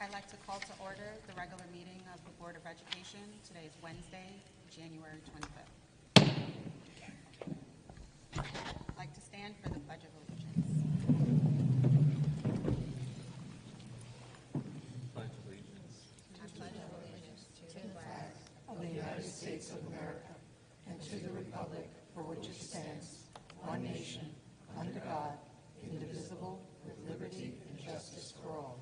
I'd like to call to order the regular meeting of the Board of Education. Today is Wednesday, January 25th. I'd like to stand for the Pledge of Allegiance. Pledge allegiance. I pledge allegiance to the flag of the United States of America and to the republic for which it stands, one nation, under God, indivisible, with liberty and justice for all.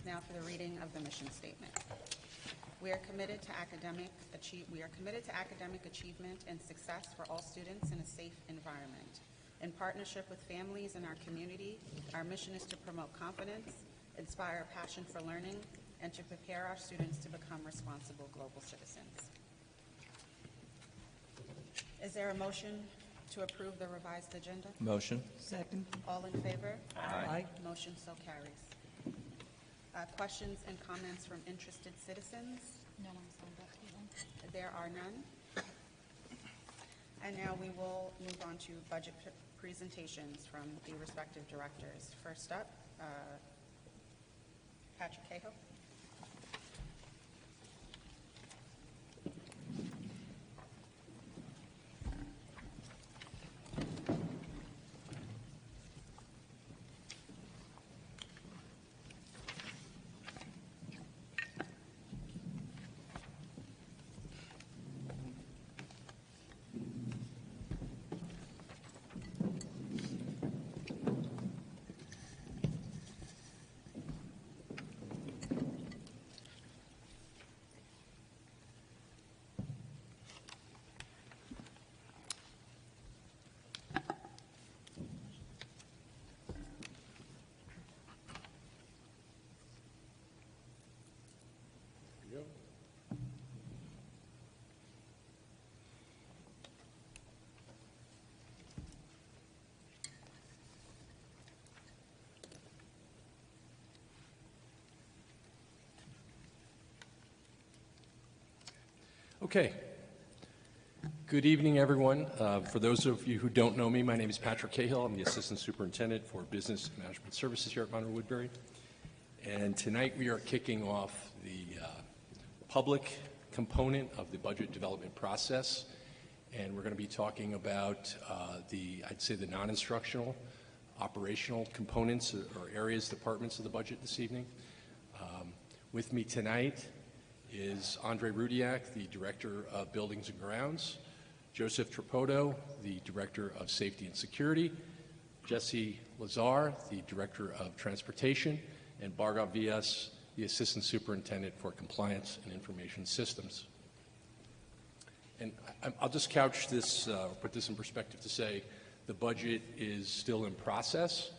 Now for the reading of the mission statement. We are committed to academic achievement and success for all students in a safe environment. In partnership with families in our community, our mission is to promote confidence, inspire a passion for learning, and to prepare our students to become responsible global citizens. Is there a motion to approve the revised agenda? Motion. Second. All in favor? Aye. Motion so carries. Questions and comments from interested citizens? No one signed up, Caitlin. There are none. And now we will move on to budget presentations from the respective directors. First up, Patrick Cahill. Okay. Good evening, everyone. For those of you who don't know me, my name is Patrick Cahill. I'm the Assistant Superintendent for Business Management Services here at Monroe-Woodbury. And tonight we are kicking off the public component of the budget development process. And we're going to be talking about I'd say the non-instructional, operational components or areas, departments of the budget this evening. With me tonight is Andre Rudiak, the Director of Buildings and Grounds, Joseph Trapoto, the Director of Safety and Security, Jesse Lazar, the Director of Transportation, and Bhargav Vyas, the Assistant Superintendent for Compliance and Information Systems. And I'll just couch this, put this in perspective to say the budget is still in process.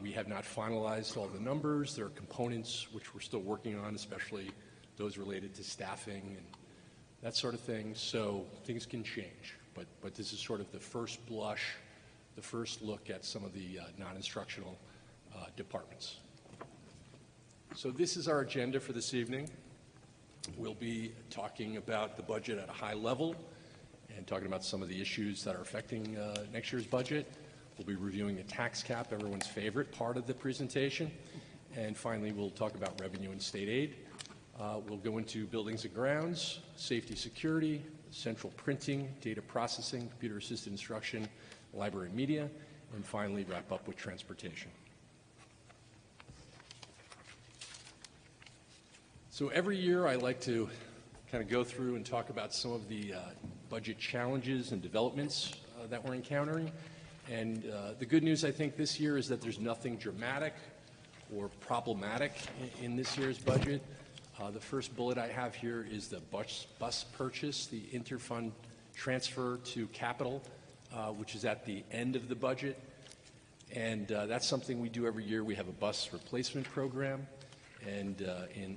We have not finalized all the numbers. There are components which we're still working on, especially those related to staffing and that sort of thing. So things can change, but this is sort of the first blush, the first look at some of the non-instructional departments. So this is our agenda for this evening. We'll be talking about the budget at a high level and talking about some of the issues that are affecting next year's budget. We'll be reviewing the tax cap, everyone's favorite part of the presentation. And finally, we'll talk about revenue and state aid. We'll go into buildings and grounds, safety, security, central printing, data processing, computer-assisted instruction, library and media, and finally wrap up with transportation. So every year I like to kind of go through and talk about some of the budget challenges and developments that we're encountering. And the good news, I think, this year is that there's nothing dramatic or problematic in this year's budget. The first bullet I have here is the bus purchase, the interfund transfer to capital, which is at the end of the budget. And that's something we do every year. We have a bus replacement program. And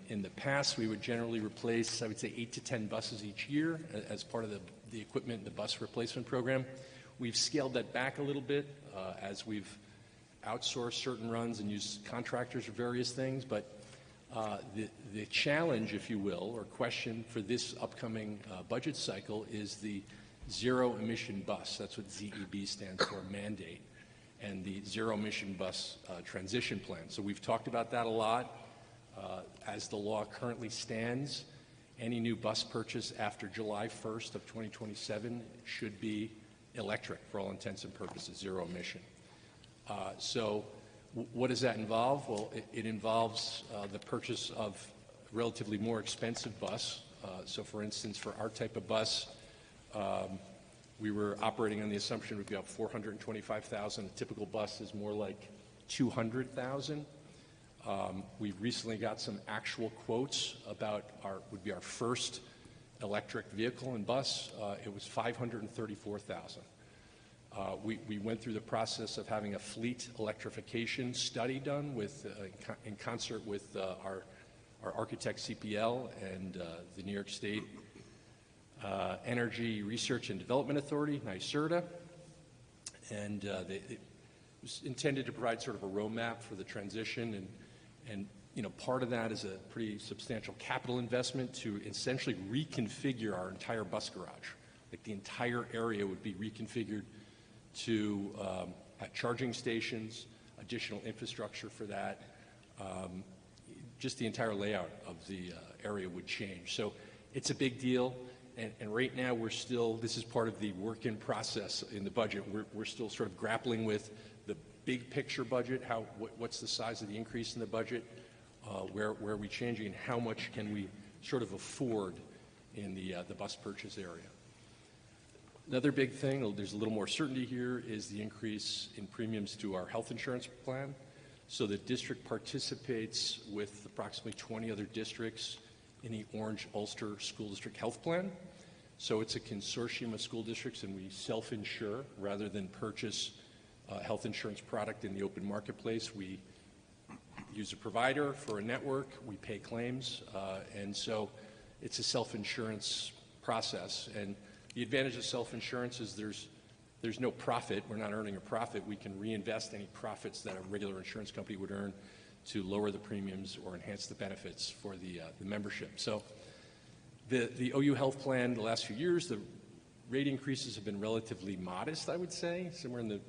in the past, we would generally replace, I would say, 8 to 10 buses each year as part of the equipment in the bus replacement program. We've scaled that back a little bit as we've outsourced certain runs and used contractors for various things. But The challenge, if you will, or question for this upcoming budget cycle is the zero emission bus. That's what ZEB stands for, mandate, and the zero emission bus transition plan. So we've talked about that a lot. As the law currently stands, any new bus purchase after July 1st of 2027 should be electric for all intents and purposes, zero emission. So what does that involve? Well, it involves the purchase of a relatively more expensive bus. So for instance, for our type of bus, we were operating on the assumption we'd be about $425,000. A typical bus is more like $200,000. We've recently got some actual quotes about would be our first electric vehicle and bus. It was $534,000. We went through the process of having a fleet electrification study done in concert with our architect CPL and the New York State Energy Research and Development Authority, NYSERDA, and it was intended to provide sort of a roadmap for the transition, and part of that is a pretty substantial capital investment to essentially reconfigure our entire bus garage. Like the entire area would be reconfigured to have charging stations, additional infrastructure for that. Just the entire layout of the area would change. So it's a big deal. And right now this is part of the work in process in the budget. We're still sort of grappling with the big picture budget, what's the size of the increase in the budget, where are we changing, and how much can we sort of afford in the bus purchase area. Another big thing, there's a little more certainty here, is the increase in premiums to our health insurance plan. So the district participates with approximately 20 other districts in the Orange Ulster School District Health Plan. So it's a consortium of school districts, and we self-insure rather than purchase a health insurance product in the open marketplace. We use a provider for a network, we pay claims, and so it's a self-insurance process. And the advantage of self-insurance is there's no profit. We're not earning a profit. We can reinvest any profits that a regular insurance company would earn to lower the premiums or enhance the benefits for the membership. So the OU Health Plan, the last few years, the rate increases have been relatively modest, I would say, somewhere in the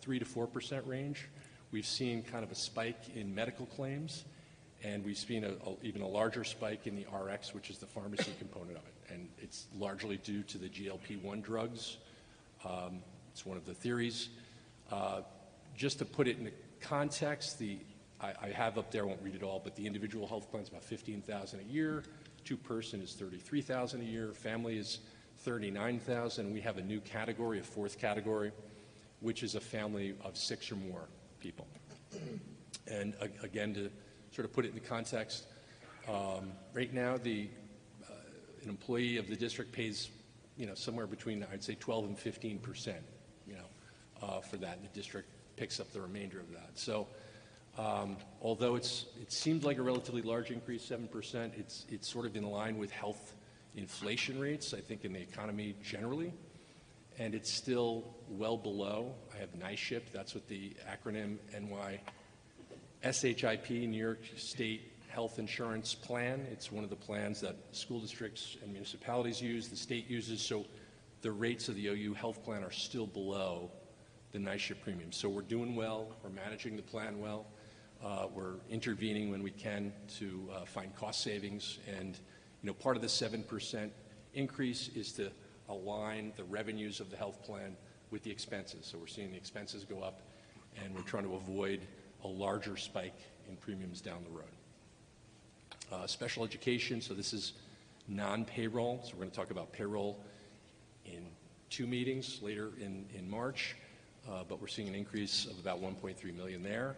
3 to 4% range. We've seen kind of a spike in medical claims, and we've seen even a larger spike in the RX, which is the pharmacy component of it. And it's largely due to the GLP-1 drugs. It's one of the theories. Just to put it in context, I have up there, I won't read it all, but the individual health plan is about $15,000 a year. Two-person is $33,000 a year. Family is $39,000. We have a new category, a fourth category, which is a family of 6 or more people. And again, to sort of put it in the context, right now an employee of the district pays somewhere between, I'd say, 12 and 15%, for that, and the district picks up the remainder of that. So although it seems like a relatively large increase, 7%, it's sort of in line with health inflation rates, I think, in the economy generally, and it's still well below. I have NYSHIP, that's what the acronym NYSHIP, New York State Health Insurance Plan. It's one of the plans that school districts and municipalities use, the state uses, so the rates of the OU Health Plan are still below the NYSHIP premium. So we're doing well, we're managing the plan well, we're intervening when we can to find cost savings, and part of the 7% increase is to align the revenues of the health plan with the expenses. So we're seeing the expenses go up, and we're trying to avoid a larger spike in premiums down the road. Special education, so this is non-payroll, so we're going to talk about payroll in 2 meetings later in March, but we're seeing an increase of about $1.3 million there.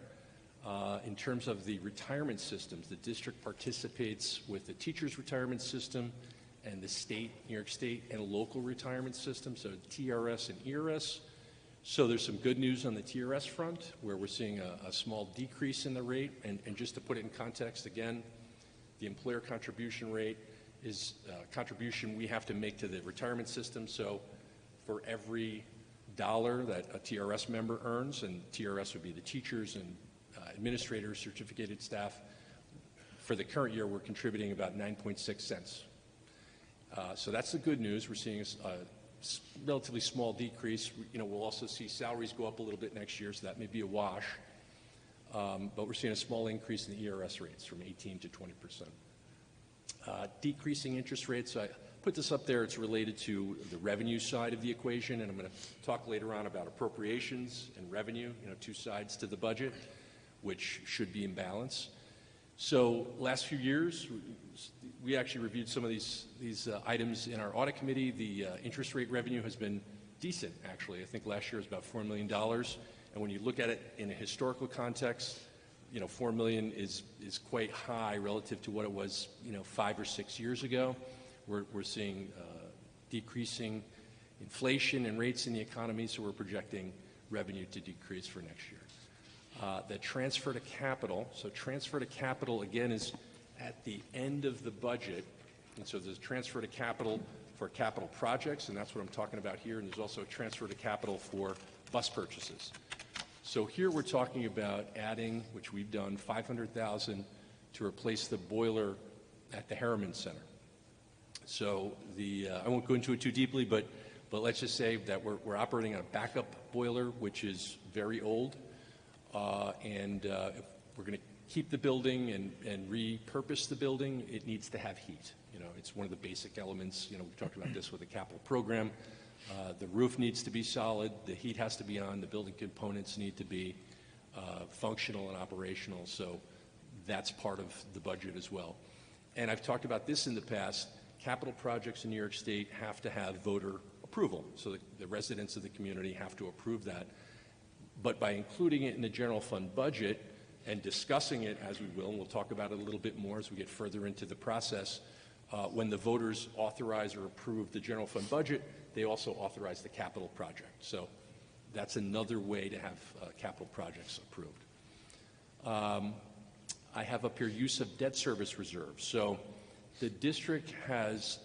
In terms of the retirement systems, the district participates with the teachers' retirement system and the state, New York State, and local retirement system, so TRS and ERS. So there's some good news on the TRS front, where we're seeing a small decrease in the rate. And just to put it in context, again, the employer contribution rate is contribution we have to make to the retirement system. So for every dollar that a TRS member earns, and TRS would be the teachers and administrators, certificated staff, for the current year, we're contributing about 9.6 cents. So that's the good news. We're seeing a relatively small decrease. We'll also see salaries go up a little bit next year, so that may be a wash. But we're seeing a small increase in the ERS rates from 18 to 20%. Decreasing interest rates, I put this up there. It's related to the revenue side of the equation, and I'm going to talk later on about appropriations and revenue, two sides to the budget, which should be in balance. So last few years, we actually reviewed some of these items in our audit committee. The interest rate revenue has been decent, actually. I think last year was about $4 million. And when you look at it in a historical context, $4 million is quite high relative to what it was, 5 or 6 years ago. We're seeing decreasing inflation and rates in the economy, so we're projecting revenue to decrease for next year. The transfer to capital. So transfer to capital, again, is at the end of the budget. And so there's a transfer to capital for capital projects, and that's what I'm talking about here. And there's also a transfer to capital for bus purchases. So here we're talking about adding, which we've done, $500,000 to replace the boiler at the Harriman Center. So I won't go into it too deeply, but let's just say that we're operating on a backup boiler, which is very old, and if we're going to keep the building and repurpose the building, it needs to have heat. It's one of the basic elements. We talked about this with the capital program. The roof needs to be solid, the heat has to be on, the building components need to be functional and operational, so that's part of the budget as well. And I've talked about this in the past. Capital projects in New York State have to have voter approval, so the residents of the community have to approve that. But by including it in the general fund budget and discussing it as we will, and we'll talk about it a little bit more as we get further into the process, when the voters authorize or approve the general fund budget, they also authorize the capital project. So that's another way to have capital projects approved. I have up here use of debt service reserve. So the district has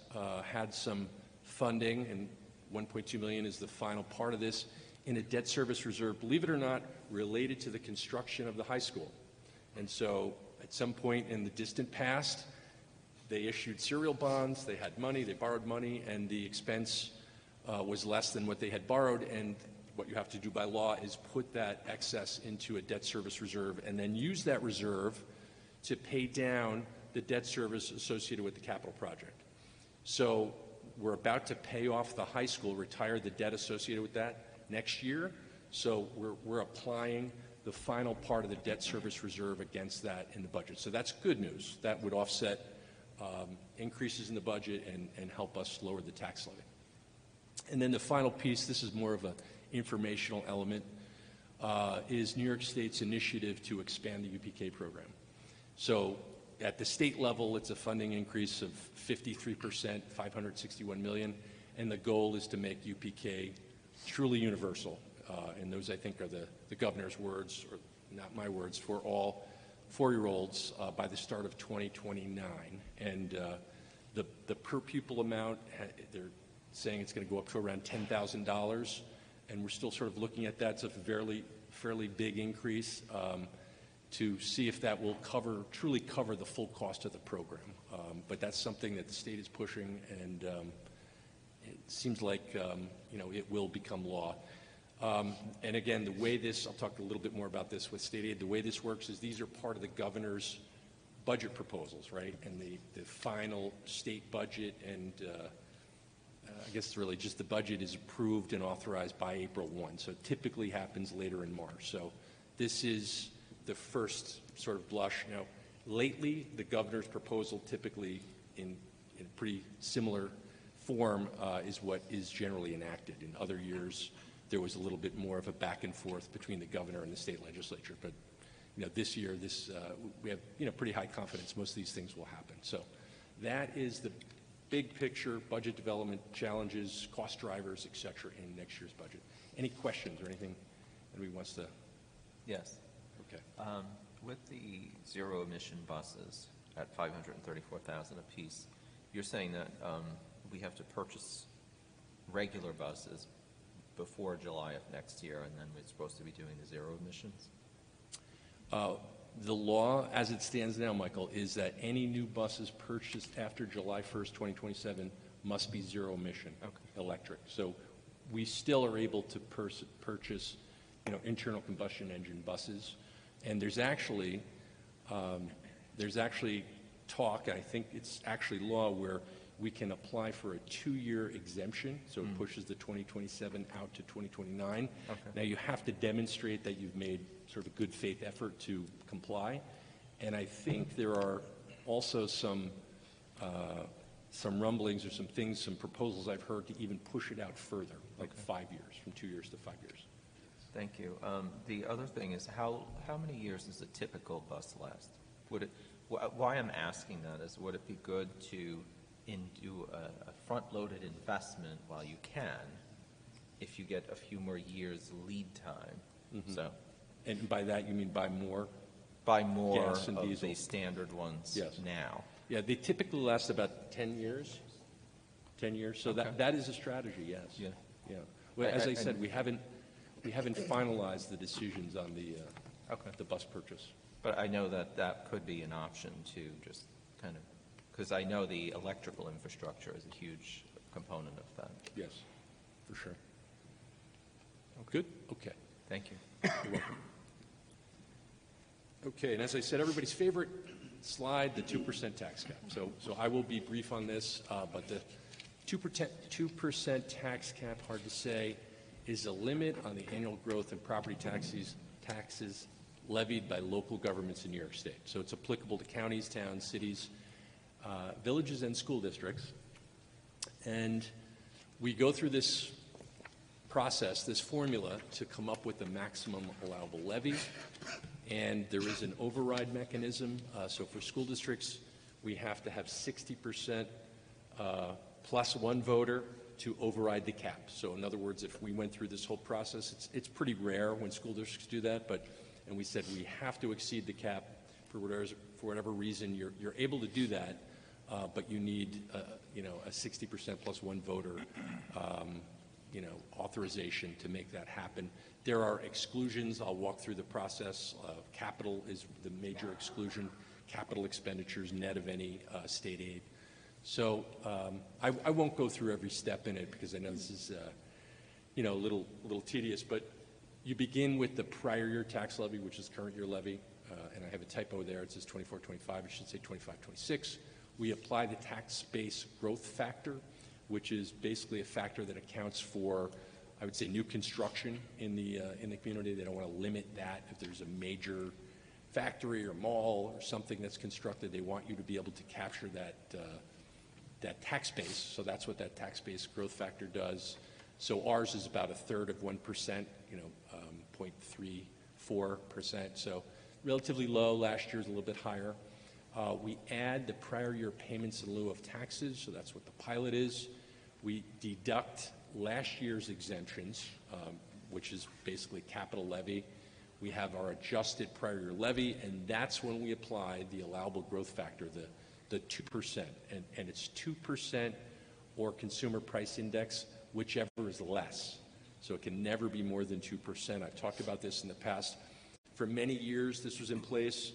had some funding, and $1.2 million is the final part of this, in a debt service reserve, believe it or not, related to the construction of the high school. And so at some point in the distant past, they issued serial bonds, they had money, they borrowed money, and the expense was less than what they had borrowed, and what you have to do by law is put that excess into a debt service reserve and then use that reserve to pay down the debt service associated with the capital project. So we're about to pay off the high school, retire the debt associated with that next year, so we're applying the final part of the debt service reserve against that in the budget. So that's good news. That would offset increases in the budget and help us lower the tax levy. And then the final piece, this is more of an informational element, is New York State's initiative to expand the UPK program. So at the state level, it's a funding increase of 53%, $561 million, and the goal is to make UPK truly universal. And those, I think, are the governor's words, or not my words, for all 4-year-olds by the start of 2029. And the per pupil amount, they're saying it's going to go up to around $10,000, and we're still sort of looking at that. It's a fairly big increase to see if that will truly cover the full cost of the program. But that's something that the state is pushing, and it seems like it will become law. And again, the way this, I'll talk a little bit more about this with state aid, the way this works is these are part of the governor's budget proposals, right? And the final state budget, and I guess it's really just the budget is approved and authorized by April 1. So it typically happens later in March. So this is the first sort of blush. Lately, the governor's proposal typically in pretty similar form is what is generally enacted. In other years, there was a little bit more of a back and forth between the governor and the state legislature. But this year, we have pretty high confidence most of these things will happen. So that is the big picture budget development challenges, cost drivers, et cetera, in next year's budget. Any questions or anything anybody wants to? Yes. Okay. With the zero emission buses at $534,000 a piece, you're saying that we have to purchase regular buses before July of next year, and then we're supposed to be doing the zero emissions? The law, as it stands now, Michael, is that any new buses purchased after July 1st, 2027 must be zero emission electric. So we still are able to purchase, internal combustion engine buses. And there's actually talk, and I think it's actually law, where we can apply for a 2-year exemption, so it pushes the 2027 out to 2029. Okay. Now, you have to demonstrate that you've made sort of a good faith effort to comply, and I think there are also some rumblings or some proposals I've heard to even push it out further, like 5 years, from 2 years to 5 years. Thank you. The other thing is how many years does a typical bus last? Why I'm asking that is, would it be good to do a front-loaded investment while you can, if you get a few more years lead time? Mm-hmm. So, And by that, you mean buy more? buy more Gas and of diesel. the standard ones Yes. now. Yeah, they typically last about 10 years. 10 years. So Okay. that is a strategy, yes. Yeah. Yeah. Well, as I said, And- we haven't finalized the decisions on the bus purchase. But I know that could be an option to just kind of, because I know the electrical infrastructure is a huge component of that. Yes, for sure. Good? Okay. Thank you. You're welcome. Okay, and as I said, everybody's favorite slide, the 2% tax cap. So I will be brief on this, but the 2% tax cap, hard to say, is a limit on the annual growth in property taxes levied by local governments in New York State. So it's applicable to counties, towns, cities, villages, and school districts. And we go through this process, this formula, to come up with the maximum allowable levy. And there is an override mechanism. So for school districts, we have to have 60% plus one voter to override the cap. So in other words, if we went through this whole process, it's pretty rare when school districts do that, and we said we have to exceed the cap for whatever reason. You're able to do that, but you need a 60% plus one voter authorization to make that happen. There are exclusions. I'll walk through the process. Capital is the major exclusion. Capital expenditures net of any state aid. So I won't go through every step in it because I know this is a little tedious, but you begin with the prior year tax levy, which is current year levy, and I have a typo there. It says 24-25. It should say 25-26. We apply the tax base growth factor, which is basically a factor that accounts for, I would say, new construction in the community. They don't want to limit that. If there's a major factory or mall or something that's constructed, they want you to be able to capture that tax base. So that's what that tax base growth factor does. So ours is about a third of 1%, 0.34%. So relatively low. Last year's a little bit higher. We add the prior year payments in lieu of taxes. So that's what the pilot is. We deduct last year's exemptions, which is basically capital levy. We have our adjusted prior year levy, and that's when we apply the allowable growth factor, the 2%. And it's 2% or consumer price index, whichever is less. So it can never be more than 2%. I've talked about this in the past. For many years, this was in place,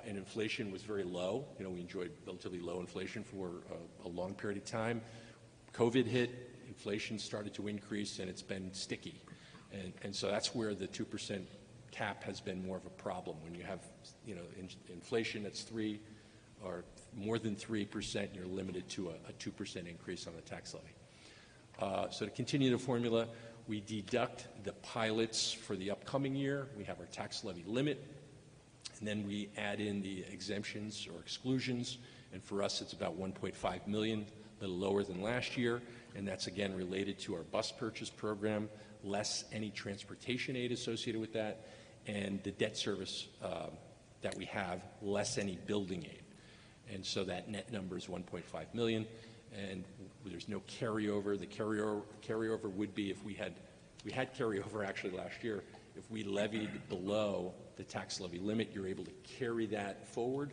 and inflation was very low. We enjoyed relatively low inflation for a long period of time. COVID hit, inflation started to increase, and it's been sticky. And so that's where the 2% cap has been more of a problem. When you have, inflation that's 3 or more than 3%, you're limited to a 2% increase on the tax levy. So to continue the formula, we deduct the pilots for the upcoming year. We have our tax levy limit, and then we add in the exemptions or exclusions. And for us, it's about 1.5 million, a little lower than last year. And that's, again, related to our bus purchase program, less any transportation aid associated with that, and the debt service that we have, less any building aid. And so that net number is 1.5 million, and there's no carryover. The carryover would be if we had carryover actually last year. If we levied below the tax levy limit, you're able to carry that forward.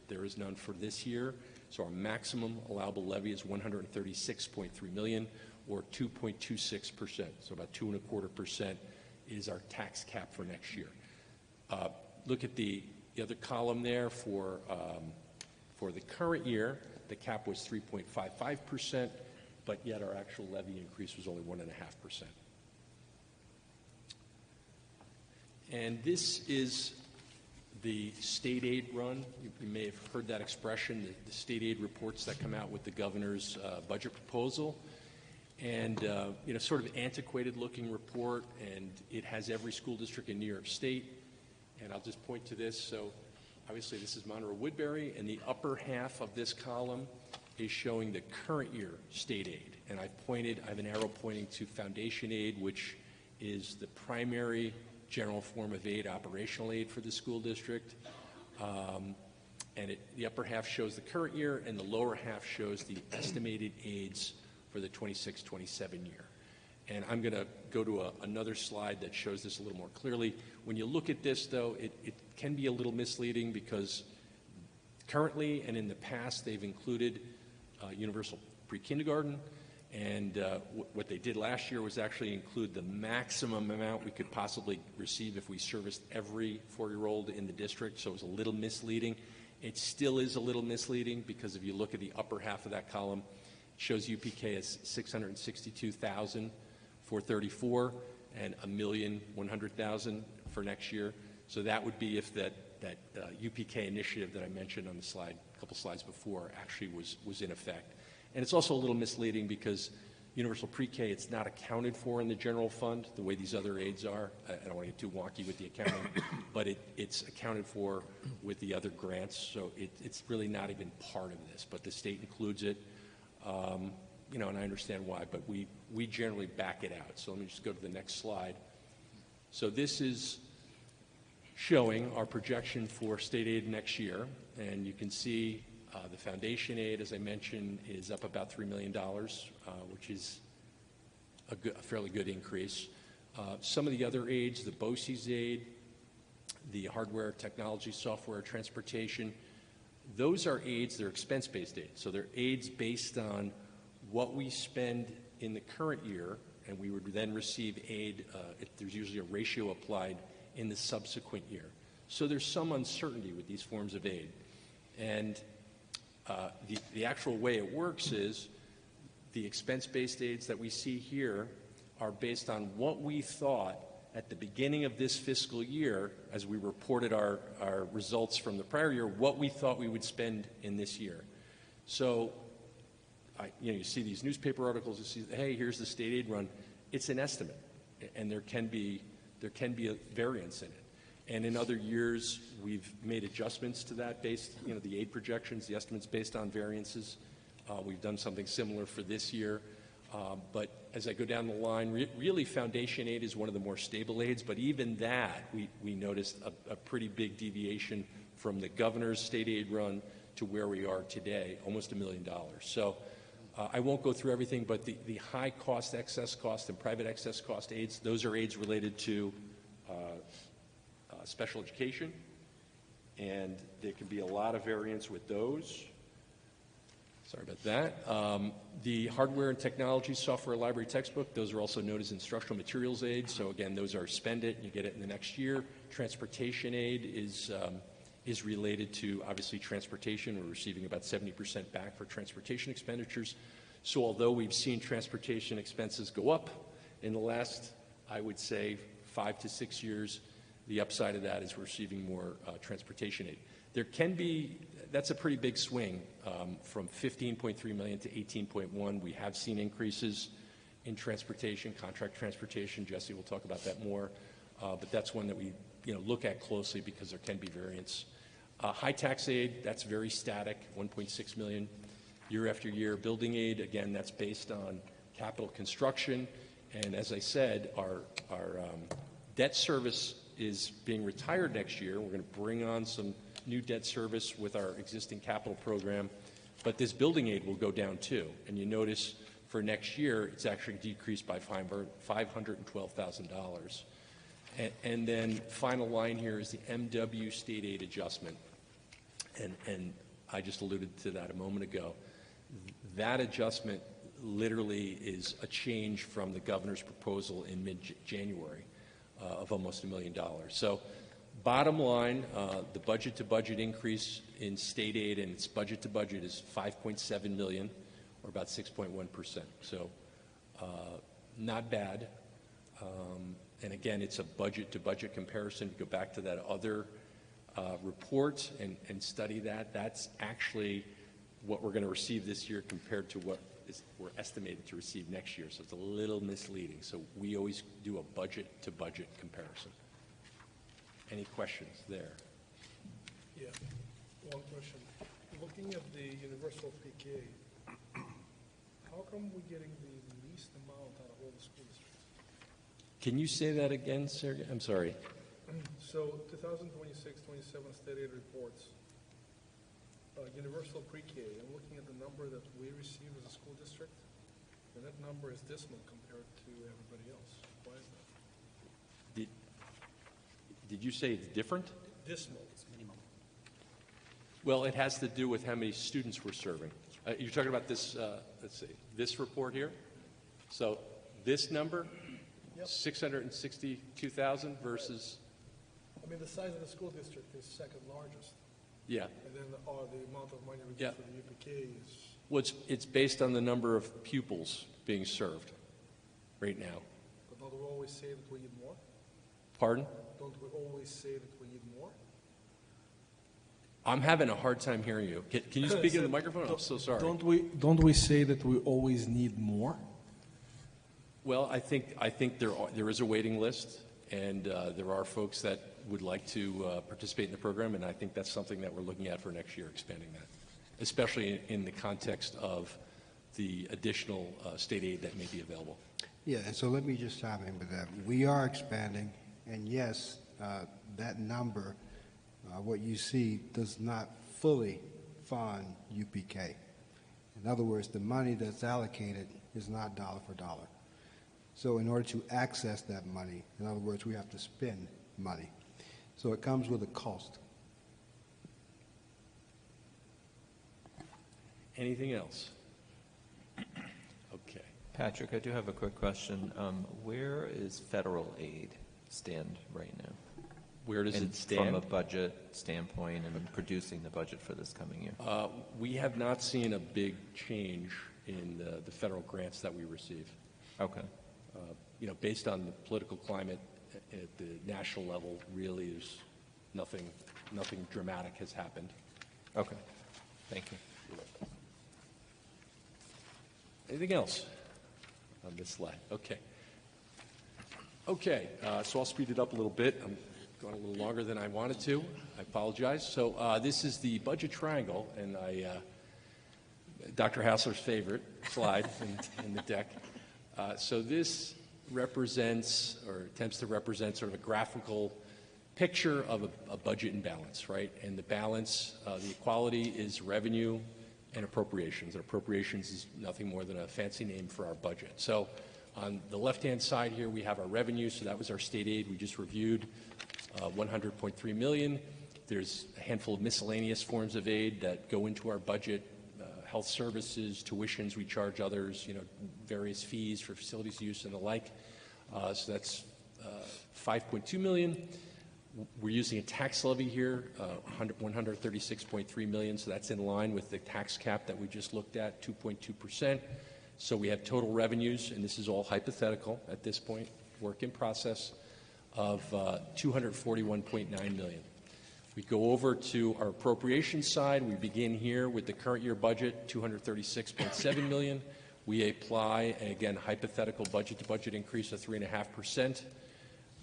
There is none for this year. So our maximum allowable levy is 136.3 million, or 2.26%. So about 2.25% is our tax cap for next year. Look at the The other column there for the current year, the cap was 3.55%, but yet our actual levy increase was only 1.5%. And this is the state aid run. You may have heard that expression, the state aid reports that come out with the governor's budget proposal. And, sort of antiquated looking report, and it has every school district in New York State. And I'll just point to this. So obviously this is Monroe-Woodbury, and the upper half of this column is showing the current year state aid. And I have an arrow pointing to foundation aid, which is the primary general form of aid, operational aid for the school district. The upper half shows the current year, and the lower half shows the estimated aids for the 26-27 year. And I'm going to go to another slide that shows this a little more clearly. When you look at this, though, it can be a little misleading because currently and in the past they've included universal pre-kindergarten, and what they did last year was actually include the maximum amount we could possibly receive if we serviced every 4-year-old in the district, so it was a little misleading. It still is a little misleading because if you look at the upper half of that column, it shows UPK as 662,434 and 1,100,000 for next year. So that would be if that UPK initiative that I mentioned on the slide, a couple slides before, actually was in effect. And it's also a little misleading because universal pre-K, it's not accounted for in the general fund the way these other aids are. I don't want to get too wonky with the accounting, but it's accounted for with the other grants. So it's really not even part of this, but the state includes it. And I understand why, but we generally back it out. So let me just go to the next slide. So this is showing our projection for state aid next year, and you can see the foundation aid, as I mentioned, is up about $3 million, which is a fairly good increase. Some of the other aids, the BOCES aid, the hardware, technology, software, transportation, those are aids, they're expense-based aids. So they're aids based on what we spend in the current year, and we would then receive aid, there's usually a ratio applied in the subsequent year. So there's some uncertainty with these forms of aid. And the actual way it works is the expense-based aids that we see here are based on what we thought at the beginning of this fiscal year, as we reported our results from the prior year, what we thought we would spend in this year. So you see these newspaper articles, you see, hey, here's the state aid run. It's an estimate, and there can be a variance in it. And in other years, we've made adjustments to that based, the aid projections, the estimates based on variances. We've done something similar for this year. But as I go down the line, really foundation aid is one of the more stable aids, but even that, we noticed a pretty big deviation from the governor's state aid run to where we are today, almost $1 million. So I won't go through everything, but the high cost, excess cost, and private excess cost aids, those are aids related to special education, and there can be a lot of variance with those. Sorry about that. The hardware and technology, software, library, textbook, those are also known as instructional materials aids. So again, those are spend it, and you get it in the next year. Transportation aid is related to, obviously, transportation. We're receiving about 70% back for transportation expenditures. So although we've seen transportation expenses go up in the last, I would say, 5 to 6 years, the upside of that is we're receiving more transportation aid. There can be, that's a pretty big swing from $15.3 million to $18.1. We have seen increases in transportation, contract transportation. Jesse will talk about that more. But that's one that we look at closely because there can be variance. High tax aid, that's very static, $1.6 million year after year. Building aid, again, that's based on capital construction. And as I said, our debt service is being retired next year. We're going to bring on some new debt service with our existing capital program, but this building aid will go down too. And you notice for next year, it's actually decreased by $512,000. And then final line here is the MW state aid adjustment. And I just alluded to that a moment ago. That adjustment literally is a change from the governor's proposal in mid-January of almost $1 million. So bottom line, the budget-to-budget increase in state aid and its budget-to-budget is $5.7 million, or about 6.1%. So not bad. And again, it's a budget-to-budget comparison. Go back to that other report and study that. That's actually what we're going to receive this year compared to what we're estimated to receive next year. So it's a little misleading. So we always do a budget-to-budget comparison. Any questions there? Yeah, one question. Looking at the universal PK, how come we're getting the least amount out of all the school districts? Can you say that again, Sergey? I'm sorry. So 2026-27 state aid reports, universal pre-K, I'm looking at the number that we receive as a school district, and that number is dismal compared to everybody else. Why is that? Did you say it's different? Dismal. Well, it has to do with how many students we're serving. You're talking about this, let's see, this report here? So this number, Yep. 662,000 versus, I mean, the size of the school district is second largest, yeah. and then the amount of money we Yeah. get for the UPK is, Well, it's based on the number of pupils being served right now. but don't we always say that we need more? Pardon? Don't we always say that we need more? I'm having a hard time hearing you. Can you speak into the microphone? I'm so sorry. Don't we say that we always need more? Well, I think there is a waiting list, and there are folks that would like to participate in the program, and I think that's something that we're looking at for next year, expanding that, especially in the context of the additional state aid that may be available. Yeah, and so let me just chime in with that. We are expanding, and yes, that number, what you see, does not fully fund UPK. In other words, the money that's allocated is not dollar for dollar. So in order to access that money, in other words, we have to spend money. So it comes with a cost. Anything else? Okay. Patrick, I do have a quick question. Where is federal aid stand right now? Where does And it stand? From a budget standpoint and producing the budget for this coming year? We have not seen a big change in the federal grants that we receive. Okay. Based on the political climate at the national level, really there's nothing dramatic has happened. Okay. Thank you. Anything else on this slide? Okay. Okay, so I'll speed it up a little bit. I'm going a little longer than I wanted to. I apologize. So this is the budget triangle, and Dr. Hassler's favorite slide in the deck. So this represents, or attempts to represent, sort of a graphical picture of a budget and balance, right? And the balance, the equality is revenue and appropriations. And appropriations is nothing more than a fancy name for our budget. So on the left-hand side here, we have our revenue. So that was our state aid we just reviewed, $100.3 million. There's a handful of miscellaneous forms of aid that go into our budget. Health services, tuitions we charge others, various fees for facilities use and the like. So that's $5.2 million. We're using a tax levy here, $136.3 million, so that's in line with the tax cap that we just looked at, 2.2%. So we have total revenues, and this is all hypothetical at this point, work in process, of $241.9 million. We go over to our appropriations side. We begin here with the current year budget, $236.7 million. We apply, again, hypothetical budget-to-budget increase of 3.5%.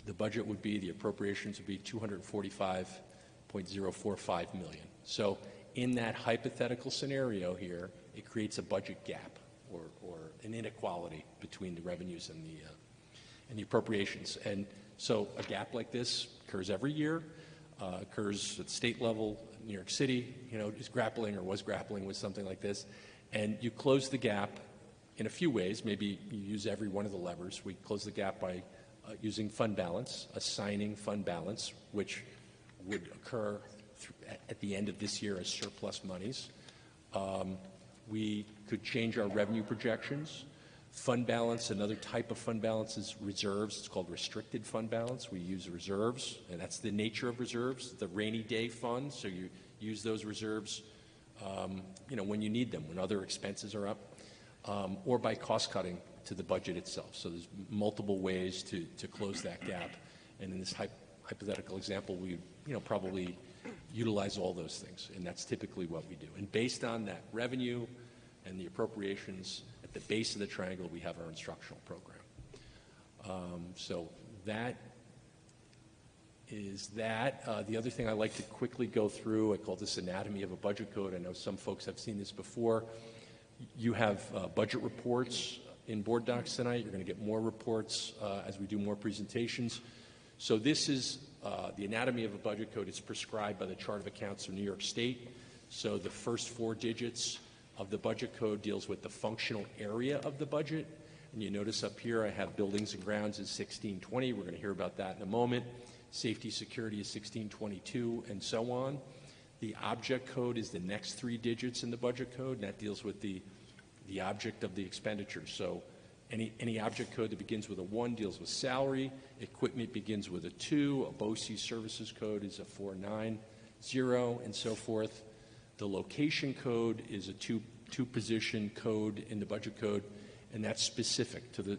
The budget would be, the appropriations would be $245.045 million. So in that hypothetical scenario here, it creates a budget gap or an inequality between the revenues and the appropriations. And so a gap like this occurs every year. Occurs at state level. New York City, is grappling or was grappling with something like this. And you close the gap in a few ways. Maybe you use every one of the levers. We close the gap by using fund balance, assigning fund balance, which would occur at the end of this year as surplus monies. We could change our revenue projections. Fund balance, another type of fund balance is reserves. It's called restricted fund balance. We use reserves, and that's the nature of reserves, the rainy day fund. So you use those reserves, when you need them, when other expenses are up, or by cost cutting to the budget itself. So there's multiple ways to close that gap. And in this hypothetical example, we probably utilize all those things, and that's typically what we do. And based on that revenue and the appropriations at the base of the triangle, we have our instructional program. So that is that. The other thing I like to quickly go through, I call this anatomy of a budget code. I know some folks have seen this before. You have budget reports in board docs tonight. You're going to get more reports as we do more presentations. So this is the anatomy of a budget code. It's prescribed by the Chart of Accounts of New York State. So the first 4 digits of the budget code deals with the functional area of the budget. And you notice up here I have buildings and grounds as 1620. We're going to hear about that in a moment. Safety security is 1622, and so on. The object code is the next 3 digits in the budget code, and that deals with the object of the expenditure. So any object code that begins with a 1 deals with salary. Equipment begins with a 2. A BOCES services code is a 490, and so forth. The location code is a two-position code in the budget code, and that's specific to the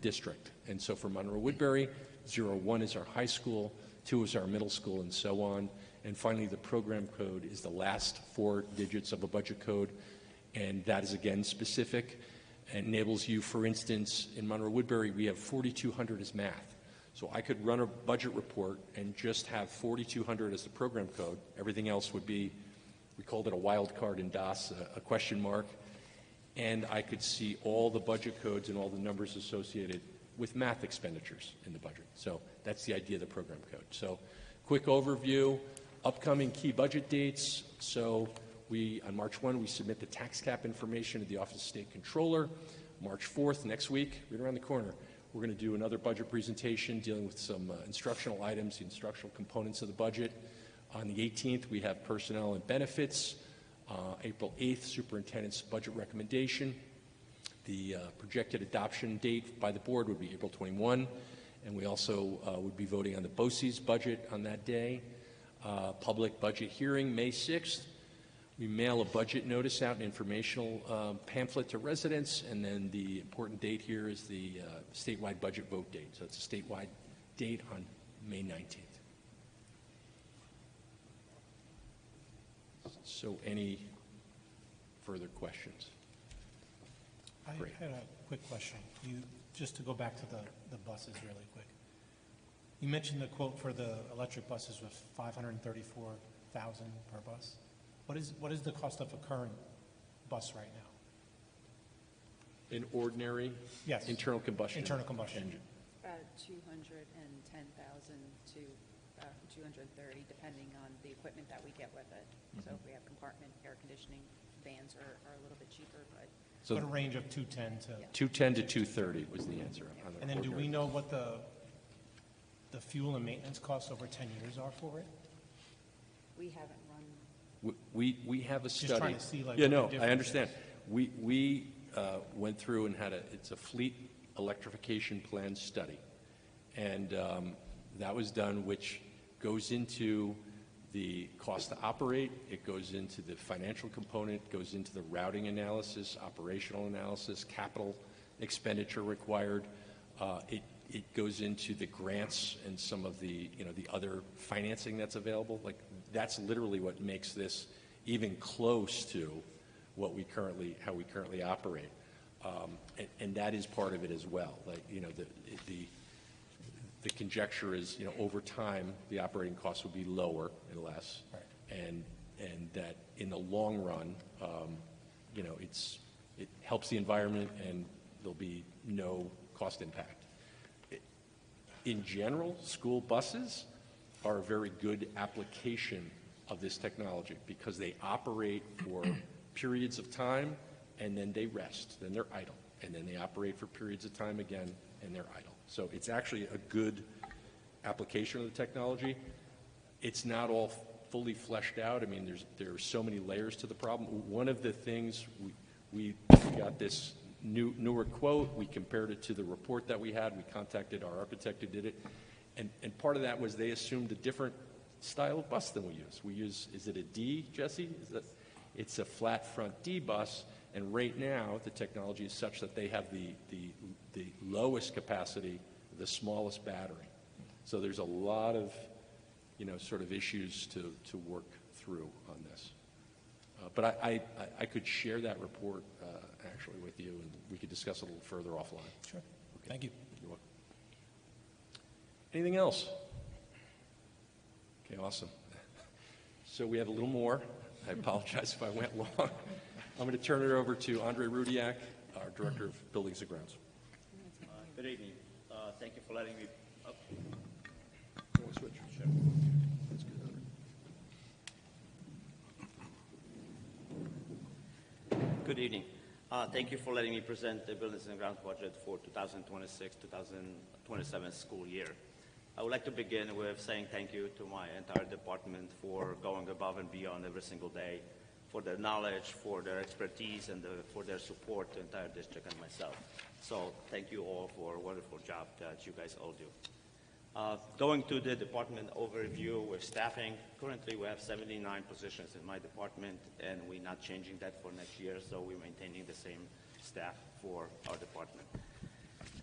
district. And so for Monroe-Woodbury, 01 is our high school, 2 is our middle school, and so on. And finally, the program code is the last 4 digits of a budget code, and that is again specific. It enables you, for instance, in Monroe-Woodbury, we have 4200 as math. So I could run a budget report and just have 4200 as the program code. Everything else would be, we called it a wild card in DOS, a question mark. And I could see all the budget codes and all the numbers associated with math expenditures in the budget. So that's the idea of the program code. So quick overview, upcoming key budget dates. So on March 1, we submit the tax cap information to the Office of State Controller. March 4th, next week, right around the corner, we're going to do another budget presentation dealing with some instructional items, the instructional components of the budget. On the 18th, we have personnel and benefits. April 8th, superintendent's budget recommendation. The projected adoption date by the board would be April 21, and we also would be voting on the BOCES budget on that day. Public budget hearing, May 6th. We mail a budget notice out, an informational pamphlet to residents, and then the important date here is the statewide budget vote date. So it's a statewide date on May 19th. So any further questions? I had a quick question. Just to go back to the buses really quick. You mentioned the quote for the electric buses was $534,000 per bus. What is the cost of a current bus right now? An ordinary Yes. internal combustion Engine. About 210,000 to 230, depending on the equipment that we get with it. So if we have compartment air conditioning, vans are a little bit cheaper, but So But a range of 210 to, 210 to 230 was the answer. On the and then do ordinary. we know what the fuel and maintenance costs over 10 years are for it? we haven't run. We have a Just study. trying to see, like, Yeah, what the no, I difference understand. is. We went through and it's a fleet electrification plan study. And that was done, which goes into the cost to operate, it goes into the financial component, goes into the routing analysis, operational analysis, capital expenditure required. It goes into the grants and some of the other financing that's available. Like, that's literally what makes this even close to how we currently operate. And that is part of it as well. Like, the conjecture is, over time, the operating costs will be lower and less. Right. And that in the long run, it helps the environment and there'll be no cost impact. In general, school buses are a very good application of this technology because they operate for periods of time and then they rest, then they're idle, and then they operate for periods of time again and they're idle. So it's actually a good application of the technology. It's not all fully fleshed out. I mean, there are so many layers to the problem. One of the things we got this newer quote. We compared it to the report that we had. We contacted our architect who did it. And part of that was they assumed a different style of bus than we use. We use, is it a D, Jesse? It's a flat front D bus, and right now the technology is such that they have the lowest capacity, the smallest battery. So there's a lot of, sort of issues to work through on this. But I could share that report actually with you, and we could discuss it a little further offline. Sure. Thank you. You're welcome. Anything else? Okay, awesome. So we have a little more. I apologize if I went long. I'm going to turn it over to Andre Rudiak, our Director of Buildings and Grounds. Good evening. Thank you for letting me up. You want to switch? Sure. That's good, Andre. Good evening. Thank you for letting me present the Buildings and Grounds budget for 2026-2027 school year. I would like to begin with saying thank you to my entire department for going above and beyond every single day, for their knowledge, for their expertise, and for their support to the entire district and myself. So thank you all for a wonderful job that you guys all do. Going to the department overview with staffing, currently we have 79 positions in my department, and we're not changing that for next year, so we're maintaining the same staff for our department.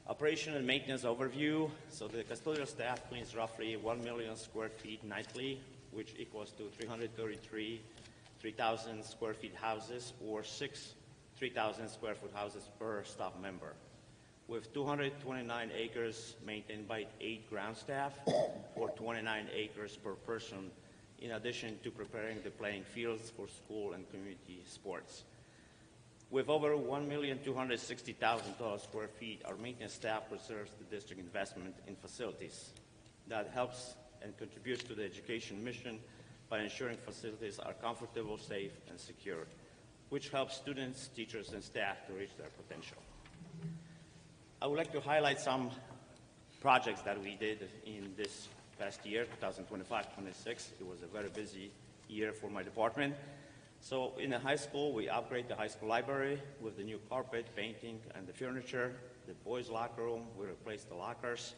Operation and maintenance overview. So the custodial staff cleans roughly 1 million square feet nightly, which equals to 3,000 square feet houses, or 6 3,000 square foot houses per staff member. With 229 acres maintained by 8 ground staff, or 29 acres per person, in addition to preparing the playing fields for school and community sports. With over 1,260,000 square feet, our maintenance staff preserves the district investment in facilities. That helps and contributes to the education mission by ensuring facilities are comfortable, safe, and secure, which helps students, teachers, and staff to reach their potential. I would like to highlight some projects that we did in this past year, 2025-26. It was a very busy year for my department. So in the high school, we upgrade the high school library with the new carpet, painting, and the furniture. The boys' locker room, we replaced the lockers.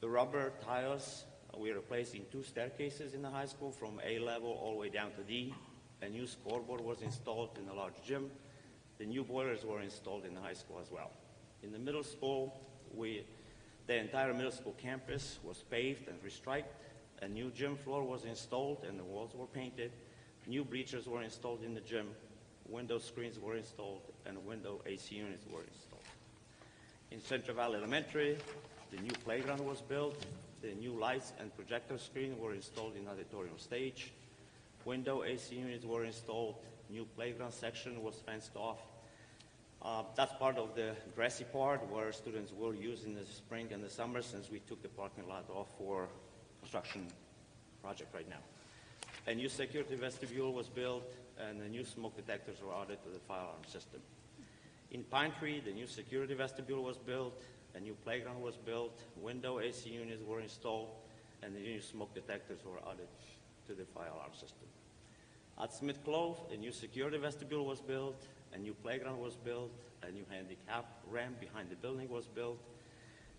The rubber tiles, we replaced in 2 staircases in the high school from A level all the way down to D. A new scoreboard was installed in the large gym. The new boilers were installed in the high school as well. In the middle school, the entire middle school campus was paved and restriped. A new gym floor was installed and the walls were painted. New bleachers were installed in the gym. Window screens were installed and window AC units were installed. In Central Valley Elementary, the new playground was built. The new lights and projector screen were installed in the auditorium stage. Window AC units were installed. New playground section was fenced off. That's part of the grassy part where students will use in the spring and the summer, since we took the parking lot off for construction project right now. A new security vestibule was built, and the new smoke detectors were added to the fire alarm system. In Pine Tree, the new security vestibule was built, a new playground was built, window AC units were installed, and the new smoke detectors were added to the fire alarm system. At Smith Clove, a new security vestibule was built, a new playground was built, a new handicap ramp behind the building was built,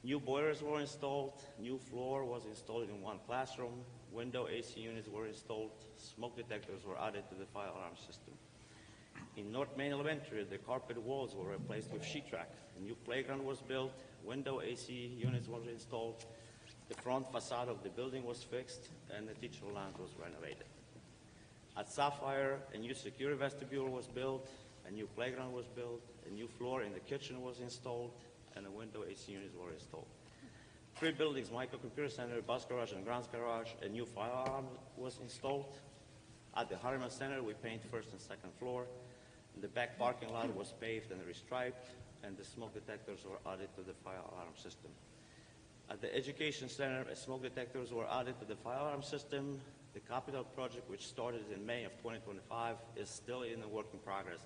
new boilers were installed, new floor was installed in 1 classroom, window AC units were installed, smoke detectors were added to the fire alarm system. In North Main Elementary, the carpet walls were replaced with sheetrock. A new playground was built, window AC units were installed, the front facade of the building was fixed, and the teacher lounge was renovated. At Sapphire, a new security vestibule was built, a new playground was built, a new floor in the kitchen was installed, and a window AC units were installed. 3 buildings, microcomputer center, bus garage, and grounds garage, a new fire alarm was installed. At the Harriman Center, we painted 1st and 2nd floor. The back parking lot was paved and restriped, and the smoke detectors were added to the fire alarm system. At the Education Center, smoke detectors were added to the fire alarm system. The capital project, which started in May of 2025, is still in the work in progress.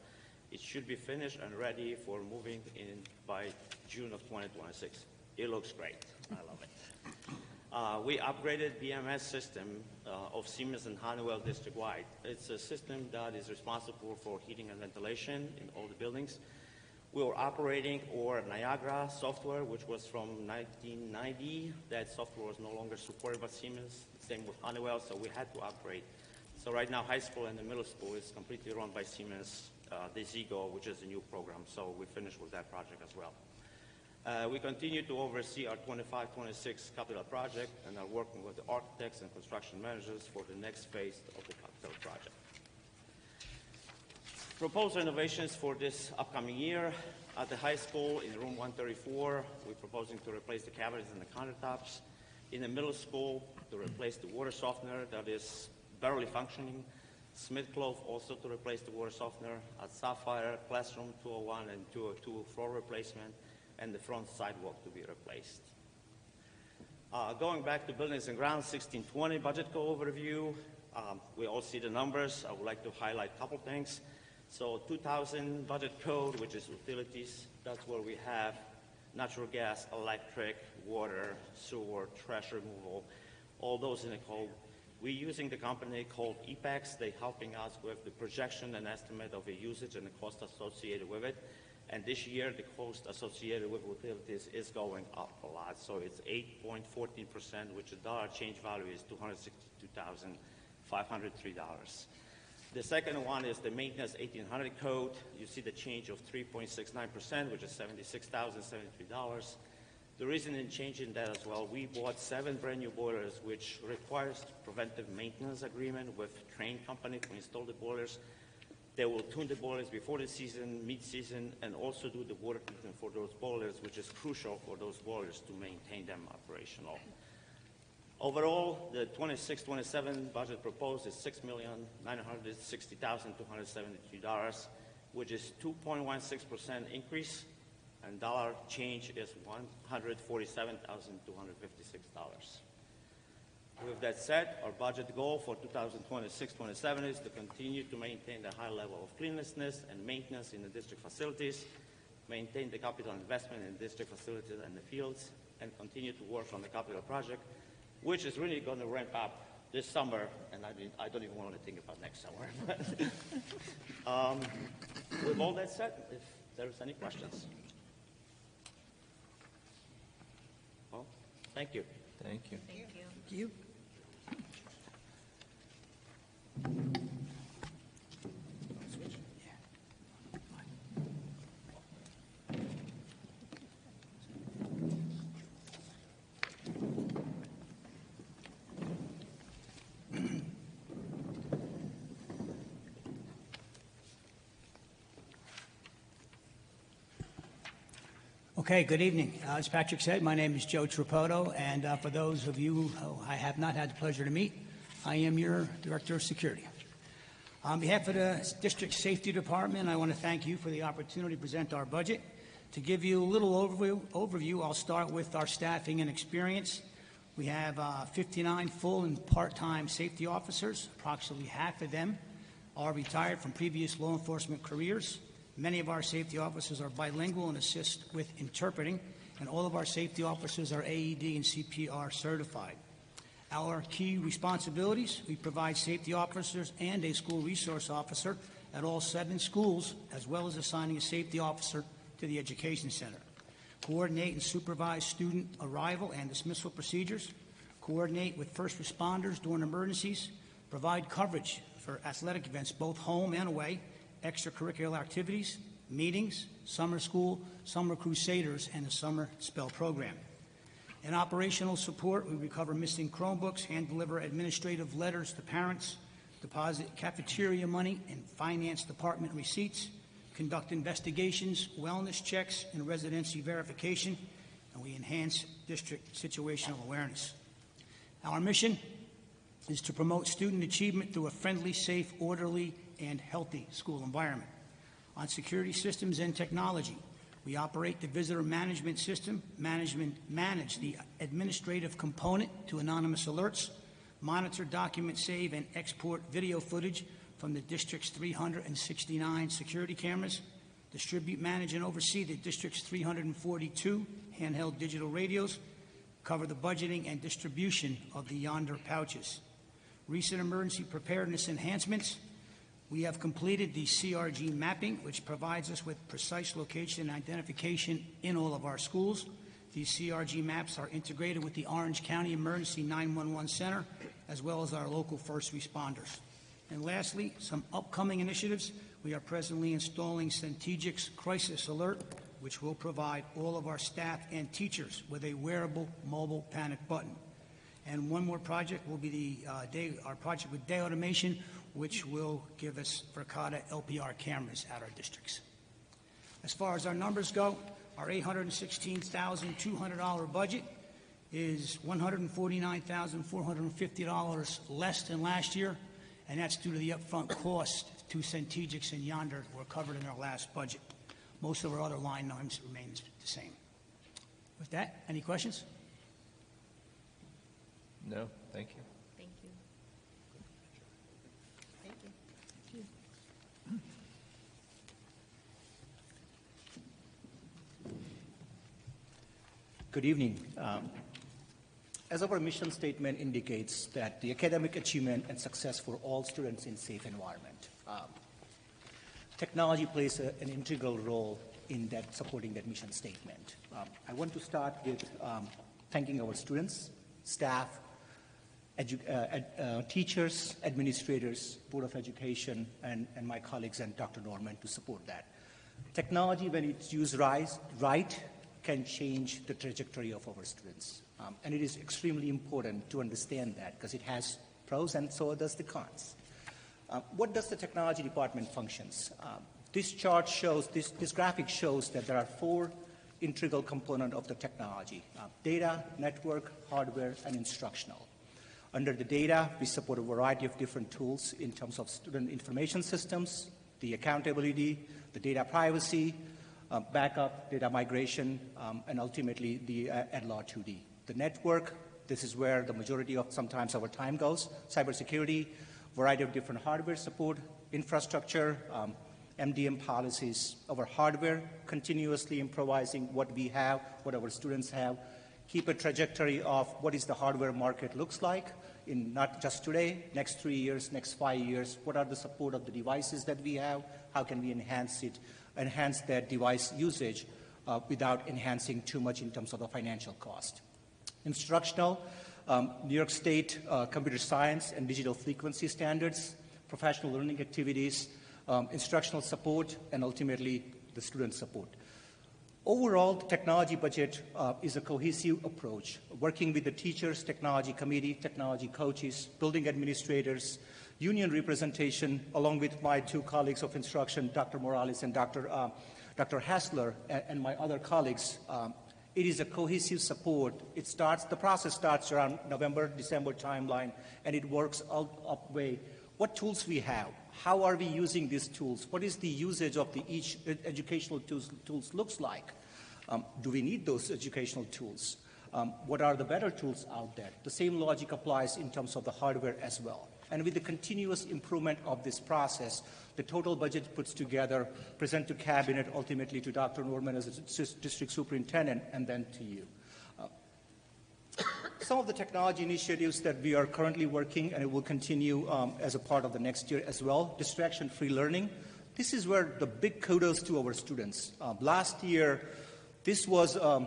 It should be finished and ready for moving in by June of 2026. It looks great. I love it. We upgraded BMS system of Siemens and Honeywell district-wide. It's a system that is responsible for heating and ventilation in all the buildings. We were operating our Niagara software, which was from 1990. That software was no longer supported by Siemens. Same with Honeywell, so we had to upgrade. So right now, high school and the middle school is completely run by Siemens, the Zigo, which is a new program. So we finished with that project as well. We continue to oversee our 25-26 capital project and are working with the architects and construction managers for the next phase of the capital project. Proposed renovations for this upcoming year. At the high school in room 134, we're proposing to replace the cabinets and the countertops. In the middle school, to replace the water softener that is barely functioning. Smith Clove also to replace the water softener. At Sapphire, classroom 201 and 202 floor replacement, and the front sidewalk to be replaced. Going back to buildings and grounds, 1620 budget overview. We all see the numbers. I would like to highlight a couple things. So 2000 budget code, which is utilities, that's where we have natural gas, electric, water, sewer, trash removal, all those in the code. We're using the company called EPAX. They're helping us with the projection and estimate of the usage and the cost associated with it. And this year, the cost associated with utilities is going up a lot. So it's 8.14%, which the dollar change value is $262,503. The second one is the maintenance 1800 code. You see the change of 3.69%, which is $76,073. The reason in changing that as well, we bought 7 brand new boilers, which requires preventive maintenance agreement with train company to install the boilers. They will tune the boilers before the season, mid-season, and also do the water treatment for those boilers, which is crucial for those boilers to maintain them operational. Overall, the 26-27 budget proposed is $6,960,273, which is 2.16% increase, and dollar change is $147,256. With that said, our budget goal for 2026-27 is to continue to maintain the high level of cleanliness and maintenance in the district facilities, maintain the capital investment in district facilities and the fields, and continue to work on the capital project, which is really going to ramp up this summer, and I don't even want to think about next summer. With all that said, if there's any questions. Well, thank you. Thank you. Thank you. Okay, good evening. As Patrick said, my name is Joe Trapoto, and for those of you who I have not had the pleasure to meet, I am your Director of Security. On behalf of the District Safety Department, I want to thank you for the opportunity to present our budget. To give you a little overview, I'll start with our staffing and experience. We have 59 full and part-time safety officers. Approximately half of them are retired from previous law enforcement careers. Many of our safety officers are bilingual and assist with interpreting, and all of our safety officers are AED and CPR certified. Our key responsibilities: we provide safety officers and a school resource officer at all 7 schools, as well as assigning a safety officer to the Education Center. Coordinate and supervise student arrival and dismissal procedures. Coordinate with first responders during emergencies. Provide coverage for athletic events, both home and away. Extracurricular activities, meetings, summer school, summer crusaders, and the summer spell program. In operational support, we recover missing Chromebooks, hand deliver administrative letters to parents, deposit cafeteria money and finance department receipts, conduct investigations, wellness checks, and residency verification, and we enhance district situational awareness. Our mission is to promote student achievement through a friendly, safe, orderly, and healthy school environment. On security systems and technology, we operate the visitor management system, manage the administrative component to anonymous alerts, monitor, document, save, and export video footage from the district's 369 security cameras, distribute, manage, and oversee the district's 342 handheld digital radios, cover the budgeting and distribution of the Yonder pouches. Recent emergency preparedness enhancements: We have completed the CRG mapping, which provides us with precise location and identification in all of our schools. These CRG maps are integrated with the Orange County Emergency 911 Center, as well as our local first responders. And lastly, some upcoming initiatives. We are presently installing Centegic's Crisis Alert, which will provide all of our staff and teachers with a wearable mobile panic button. And one more project will be our project with Day Automation, which will give us Verkada LPR cameras at our districts. As far as our numbers go, our $816,200 budget is $149,450 less than last year, and that's due to the upfront cost to Centegic's and Yonder were covered in our last budget. Most of our other line items remain the same. With that, any questions? No, thank you. Thank you. Thank you. Good evening. As our mission statement indicates that the academic achievement and success for all students in safe environment. Technology plays an integral role in that supporting that mission statement. I want to start with thanking our students, staff, teachers, administrators, Board of Education, and my colleagues and Dr. Norman to support that. Technology, when it's used right, can change the trajectory of our students. And it is extremely important to understand that because it has pros and so does the cons. What does the technology department functions? This chart shows, this graphic shows that there are 4 integral components of the technology: data, network, hardware, and instructional. Under the data, we support a variety of different tools in terms of student information systems, the accountability, the data privacy, backup, data migration, and ultimately the EdLaw 2D. The network, this is where the majority of sometimes our time goes. Cybersecurity, variety of different hardware support, infrastructure, MDM policies. Our hardware, continuously improvising what we have, what our students have. Keep a trajectory of what is the hardware market looks like in not just today, next 3 years, next 5 years. What are the support of the devices that we have? How can we enhance that device usage without enhancing too much in terms of the financial cost? Instructional, New York State computer science and digital frequency standards, professional learning activities, instructional support, and ultimately the student support. Overall, the technology budget is a cohesive approach, working with the teachers, technology committee, technology coaches, building administrators, union representation, along with my 2 colleagues of instruction, Dr. Morales and Dr. Hassler, and my other colleagues. It is a cohesive support. The process starts around November, December timeline, and it works up way. What tools we have? How are we using these tools? What is the usage of each educational tools looks like? Do we need those educational tools? What are the better tools out there? The same logic applies in terms of the hardware as well. And with the continuous improvement of this process, the total budget puts together, present to Cabinet, ultimately to Dr. Norman as a district superintendent, and then to you. Some of the technology initiatives that we are currently working, and it will continue as a part of the next year as well, distraction-free learning. This is where the big kudos to our students. Last year, this was a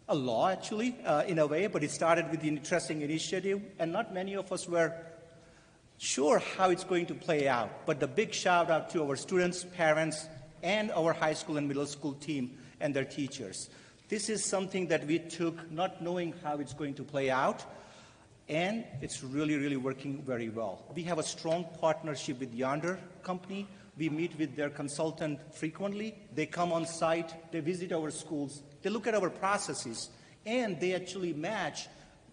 law, actually, in a way, but it started with an interesting initiative, and not many of us were sure how it's going to play out. But the big shout out to our students, parents, and our high school and middle school team and their teachers. This is something that we took not knowing how it's going to play out, and it's really, really working very well. We have a strong partnership with Yonder Company. We meet with their consultant frequently. They come on site, they visit our schools, they look at our processes, and they actually match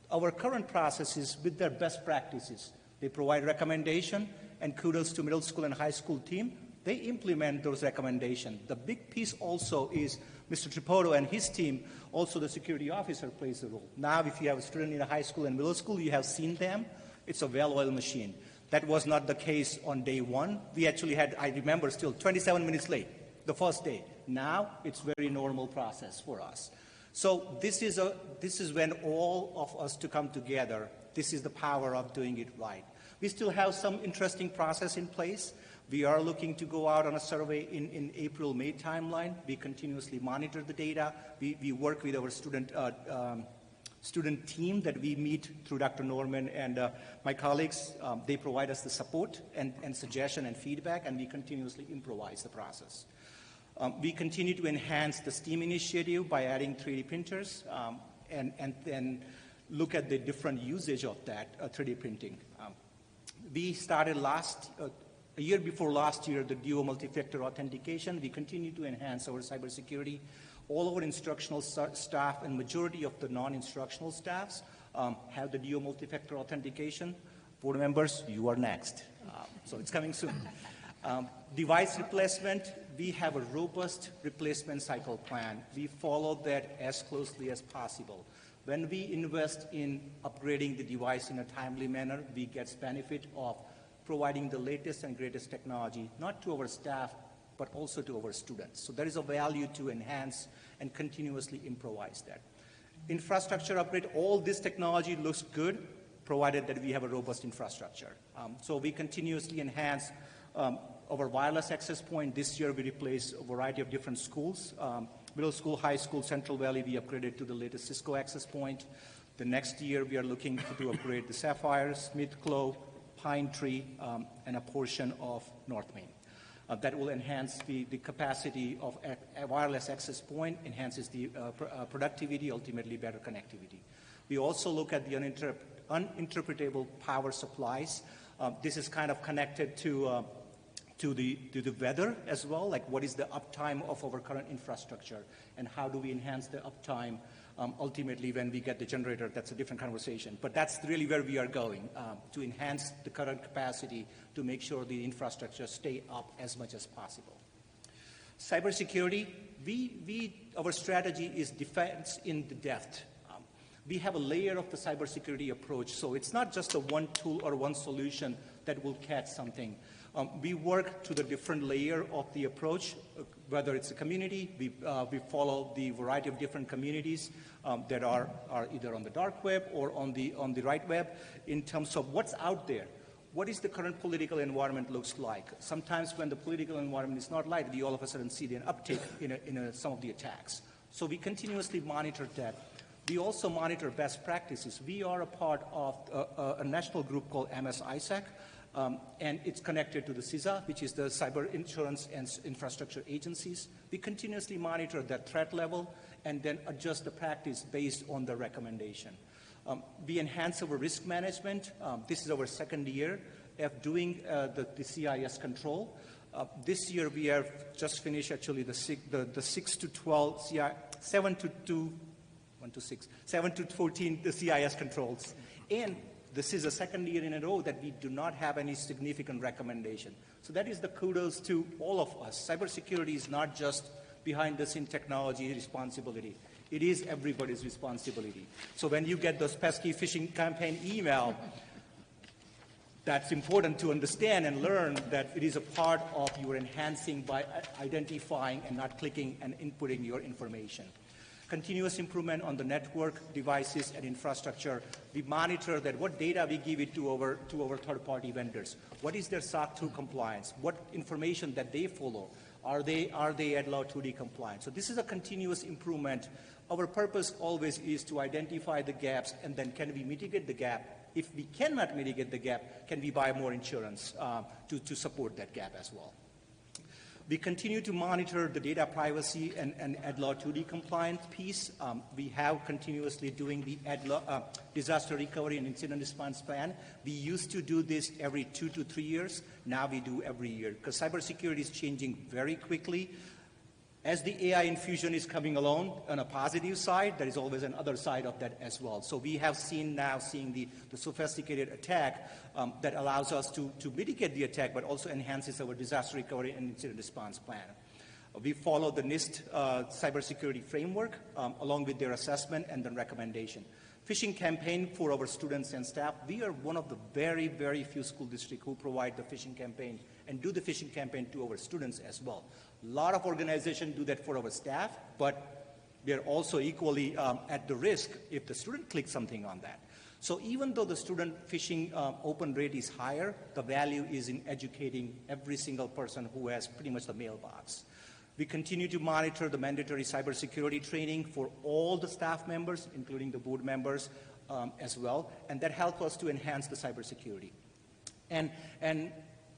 our current processes with their best practices. They provide recommendation, and kudos to middle school and high school team. They implement those recommendations. The big piece also is Mr. Tripotto and his team, also the security officer plays a role. Now, if you have a student in a high school and middle school, you have seen them. It's a well-oiled machine. That was not the case on day 1. We actually had, I remember still, 27 minutes late, the first day. Now, it's very normal process for us. So this is when all of us to come together. This is the power of doing it right. We still have some interesting process in place, We are looking to go out on a survey in April-May timeline. We continuously monitor the data. We work with our student team that we meet through Dr. Norman and my colleagues. They provide us the support and suggestion and feedback, and we continuously improvise the process. We continue to enhance the STEAM initiative by adding 3D printers and then look at the different usage of that 3D printing. We started a year before last year, the dual multi-factor authentication. We continue to enhance our cybersecurity. All our instructional staff and majority of the non-instructional staffs have the dual multi-factor authentication. Board members, you are next. So it's coming soon. Device replacement, we have a robust replacement cycle plan. We follow that as closely as possible. When we invest in upgrading the device in a timely manner, we get benefit of providing the latest and greatest technology, not to our staff, but also to our students. So there is a value to enhance and continuously improvise that. Infrastructure upgrade, all this technology looks good, provided that we have a robust infrastructure. So we continuously enhance our wireless access point. This year we replaced a variety of different schools. Middle school, high school, Central Valley, we upgraded to the latest Cisco access point. The next year we are looking to upgrade the Sapphire, Smith Clove, Pine Tree, and a portion of North Main. That will enhance the capacity of a wireless access point, enhances the productivity, ultimately better connectivity. We also look at the uninterpretable power supplies. This is kind of connected to the weather as well, like what is the uptime of our current infrastructure and how do we enhance the uptime ultimately when we get the generator. That's a different conversation. But that's really where we are going, to enhance the current capacity to make sure the infrastructure stay up as much as possible. Cybersecurity, our strategy is defense in the depth. We have a layer of the cybersecurity approach, so it's not just a one tool or one solution that will catch something. We work to the different layer of the approach, whether it's a community. We follow the variety of different communities that are either on the dark web or on the right web in terms of what's out there. What is the current political environment looks like? Sometimes when the political environment is not light, we all of a sudden see an uptick in some of the attacks. So we continuously monitor that. We also monitor best practices. We are a part of a national group called MS-ISAC. And it's connected to the CISA, which is the Cyber Insurance and Infrastructure Agencies. We continuously monitor that threat level and then adjust the practice based on the recommendation. We enhance our risk management. This is our second year of doing the CIS control. This year we have just finished actually the 6 to 12 7 to 14 the CIS controls. And this is the second year in a row that we do not have any significant recommendation. So that is the kudos to all of us. Cybersecurity is not just behind the scene technology responsibility. It is everybody's responsibility. So when you get those pesky phishing campaign email, that's important to understand and learn that it is a part of your enhancing by identifying and not clicking and inputting your information. Continuous improvement on the network, devices, and infrastructure. We monitor that what data we give it to our third-party vendors. What is their SOC 2 compliance? What information that they follow? Are they at Law 2D compliant? So this is a continuous improvement. Our purpose always is to identify the gaps, and then can we mitigate the gap? If we cannot mitigate the gap, can we buy more insurance to support that gap as well? We continue to monitor the data privacy and AdLaw 2D compliance piece. We have continuously doing the disaster recovery and incident response plan. We used to do this every 2 to 3 years. Now we do every year because cybersecurity is changing very quickly. As the AI infusion is coming along on a positive side, there is always another side of that as well. So we have seeing the sophisticated attack that allows us to mitigate the attack, but also enhances our disaster recovery and incident response plan. We follow the NIST cybersecurity framework along with their assessment and then recommendation. Phishing campaign for our students and staff. We are one of the very, very few school districts who provide the phishing campaign and do the phishing campaign to our students as well. A lot of organizations do that for our staff, but we are also equally at the risk if the student clicks something on that. So even though the student phishing open rate is higher, the value is in educating every single person who has pretty much the mailbox. We continue to monitor the mandatory cybersecurity training for all the staff members, including the board members as well, and that helps us to enhance the cybersecurity. And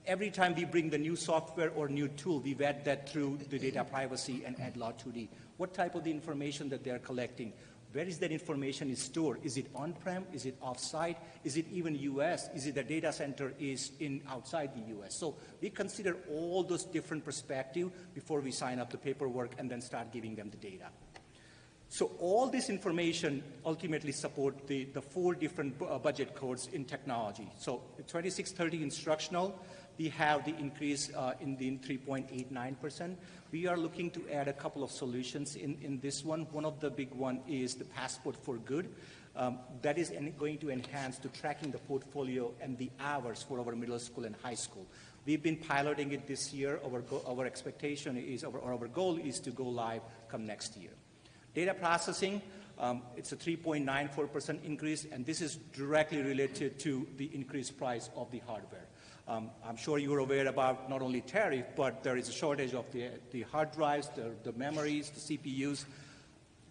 every time we bring the new software or new tool, we vet that through the data privacy and Law 2D. What type of the information that they're collecting? Where is that information is stored? Is it on-prem? Is it off-site? Is it even U.S.? Is it the data center is outside the U.S.? So we consider all those different perspectives before we sign up the paperwork and then start giving them the data. So all this information ultimately support the 4 different budget codes in technology. So 2630 instructional, we have the increase in 3.89%. We are looking to add a couple of solutions in this one. One of the big one is the Passport for Good. That is going to enhance the tracking the portfolio and the hours for our middle school and high school. We've been piloting it this year. Our expectation is, our goal is to go live come next year. Data processing, it's a 3.94% increase, and this is directly related to the increased price of the hardware. I'm sure you're aware about not only tariff, but there is a shortage of the hard drives, the memories, the CPUs.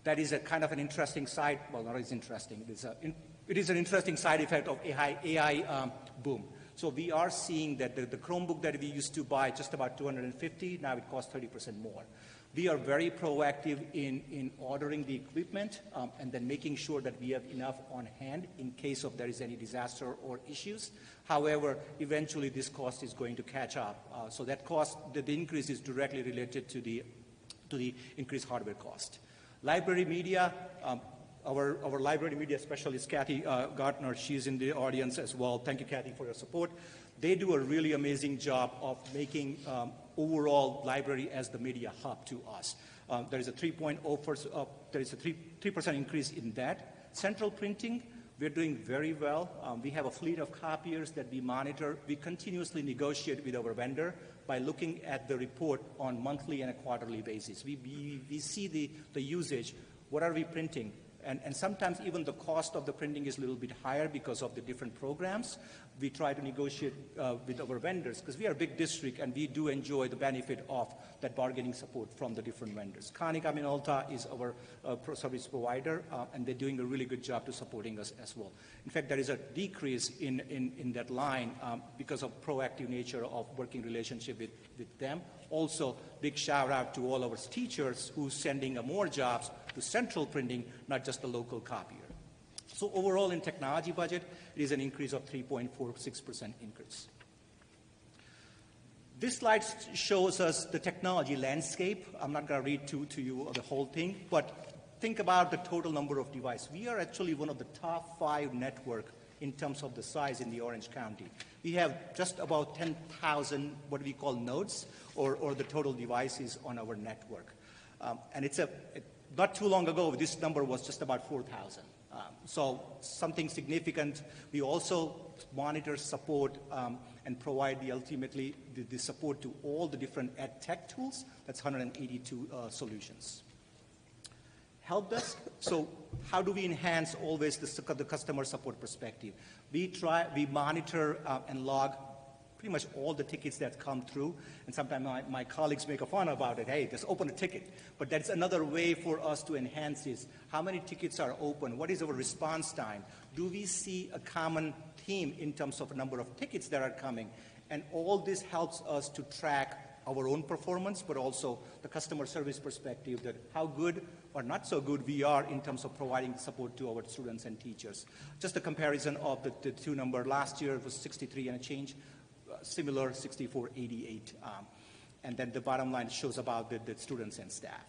That is a kind of an interesting side, well, not as interesting, it is an interesting side effect of AI boom. So we are seeing that the Chromebook that we used to buy just about $250, now it costs 30% more. We are very proactive in ordering the equipment and then making sure that we have enough on hand in case of there is any disaster or issues. However, eventually this cost is going to catch up. So that cost, the increase is directly related to the increased hardware cost. Library media, our library media specialist, Kathy Gartner, she's in the audience as well. Thank you, Kathy, for your support. They do a really amazing job of making overall library as the media hub to us. There is a 3% increase in that. Central printing, we're doing very well. We have a fleet of copiers that we monitor. We continuously negotiate with our vendor by looking at the report on monthly and a quarterly basis. We see the usage. What are we printing? And sometimes even the cost of the printing is a little bit higher because of the different programs. We try to negotiate with our vendors because we are a big district and we do enjoy the benefit of that bargaining support from the different vendors. Konica Minolta is our service provider and they're doing a really good job to supporting us as well. In fact, there is a decrease in that line because of proactive nature of working relationship with them. Also, big shout out to all our teachers who's sending more jobs to central printing, not just the local copier. So overall in technology budget, it is an increase of 3.46% increase. This slide shows us the technology landscape. I'm not going to read to you the whole thing, but think about the total number of devices. We are actually one of the top 5 network in terms of the size in the Orange County. We have just about 10,000 what we call nodes or the total devices on our network. And it's not too long ago, this number was just about 4,000. So something significant. We also monitor, support, and provide ultimately the support to all the different ed tech tools. That's 182 solutions. Help desk. So how do we enhance always the customer support perspective? We monitor and log pretty much all the tickets that come through, and sometimes my colleagues make a fun about it. Hey, just open a ticket. But that's another way for us to enhance this. How many tickets are open? What is our response time? Do we see a common theme in terms of a number of tickets that are coming? And all this helps us to track our own performance, but also the customer service perspective, that how good or not so good we are in terms of providing support to our students and teachers. Just a comparison of the two numbers. Last year it was 63 and a change. Similar 6488, and then the bottom line shows about the students and staff.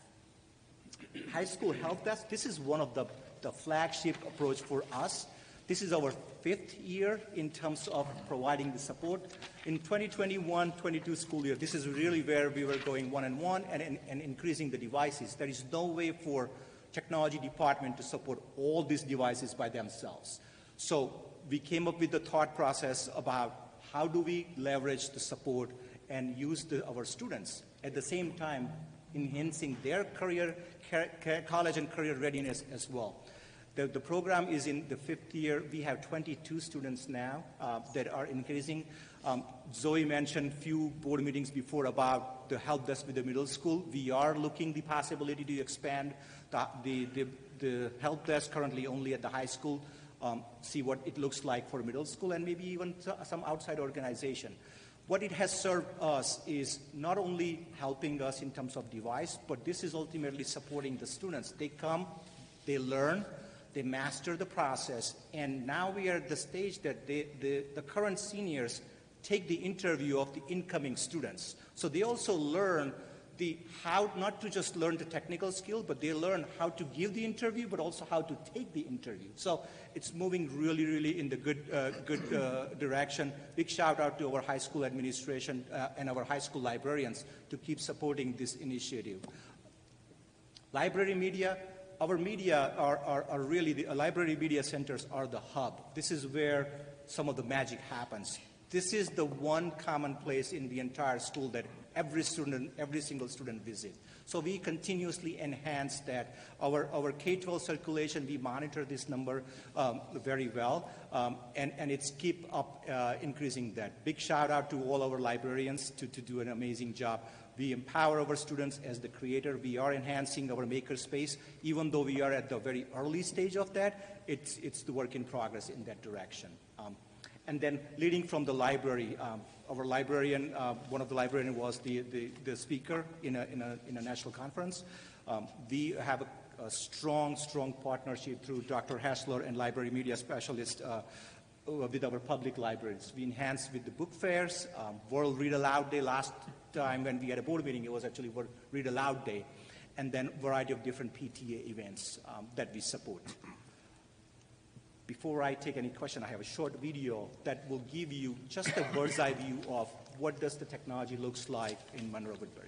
High school help desk, this is one of the flagship approach for us. This is our 5th year in terms of providing the support. In 2021-22 school year, this is really where we were going one-on-one and increasing the devices. There is no way for technology department to support all these devices by themselves. So we came up with the thought process about how do we leverage the support and use our students at the same time enhancing their college and career readiness as well. The program is in the 5th year. We have 22 students now that are increasing. Zoe mentioned few board meetings before about the help desk with the middle school. We are looking the possibility to expand the help desk currently only at the high school, see what it looks like for middle school and maybe even some outside organization. What it has served us is not only helping us in terms of device, but this is ultimately supporting the students. They come, they learn, they master the process, and now we are at the stage that the current seniors take the interview of the incoming students. So they also learn how not to just learn the technical skill, but they learn how to give the interview, but also how to take the interview. So it's moving really, really in the good direction. Big shout out to our high school administration and our high school librarians to keep supporting this initiative. Library media. Our media are really, the library media centers are the hub. This is where some of the magic happens. This is the one common place in the entire school that every single student visits. So we continuously enhance that. Our K-12 circulation, we monitor this number very well, and it's keep up increasing that. Big shout out to all our librarians to do an amazing job. We empower our students as the creator. We are enhancing our makerspace. Even though we are at the very early stage of that, it's the work in progress in that direction. And then leading from the library, our librarian, one of the librarians was the speaker in a national conference. We have a strong partnership through Dr. Hassler and library media specialist with our public libraries. We enhance with the book fairs, World Read Aloud Day. Last time when we had a board meeting, it was actually World Read Aloud Day, and then a variety of different PTA events that we support. Before I take any question, I have a short video that will give you just a bird's eye view of what does the technology looks like in Monroe-Woodbury.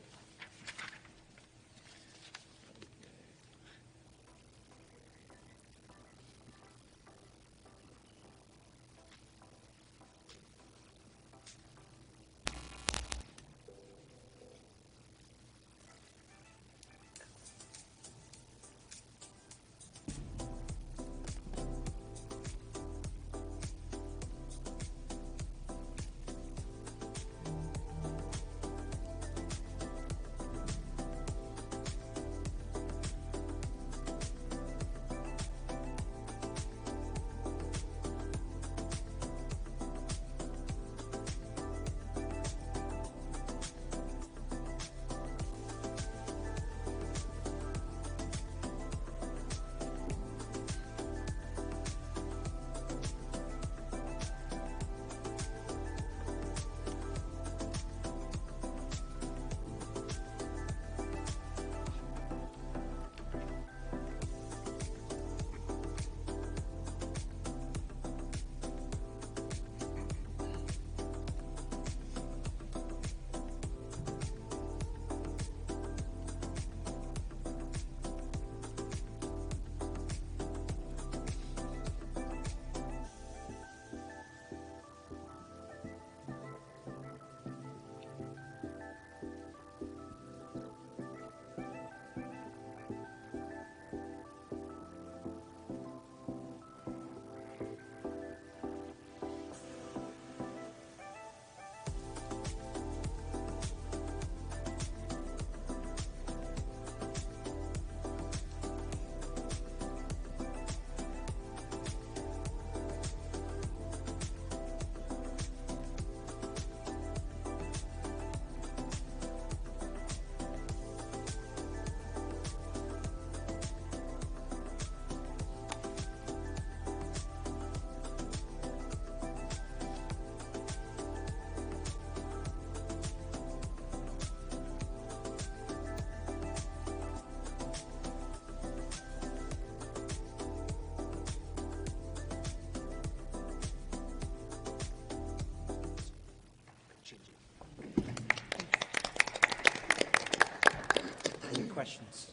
Questions?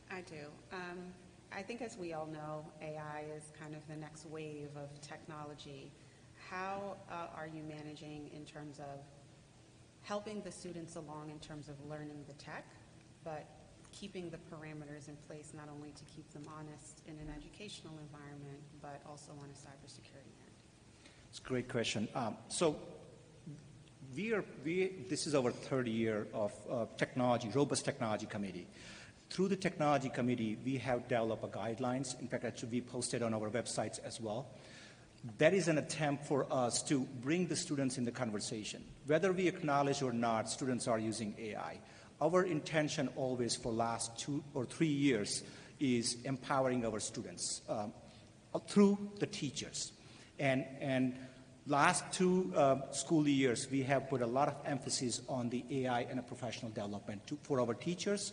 I do. I think, as we all know, AI is kind of the next wave of technology. How are you managing in terms of helping the students along in terms of learning the tech, but keeping the parameters in place, not only to keep them honest in an educational environment, but also on a cybersecurity end? It's a great question. This is our third year of robust technology committee. Through the technology committee, we have developed guidelines. In fact, that should be posted on our websites as well. That is an attempt for us to bring the students in the conversation. Whether we acknowledge or not, students are using AI. Our intention always for last 2 or 3 years is empowering our students through the teachers. And last 2 school years, we have put a lot of emphasis on the AI and professional development for our teachers.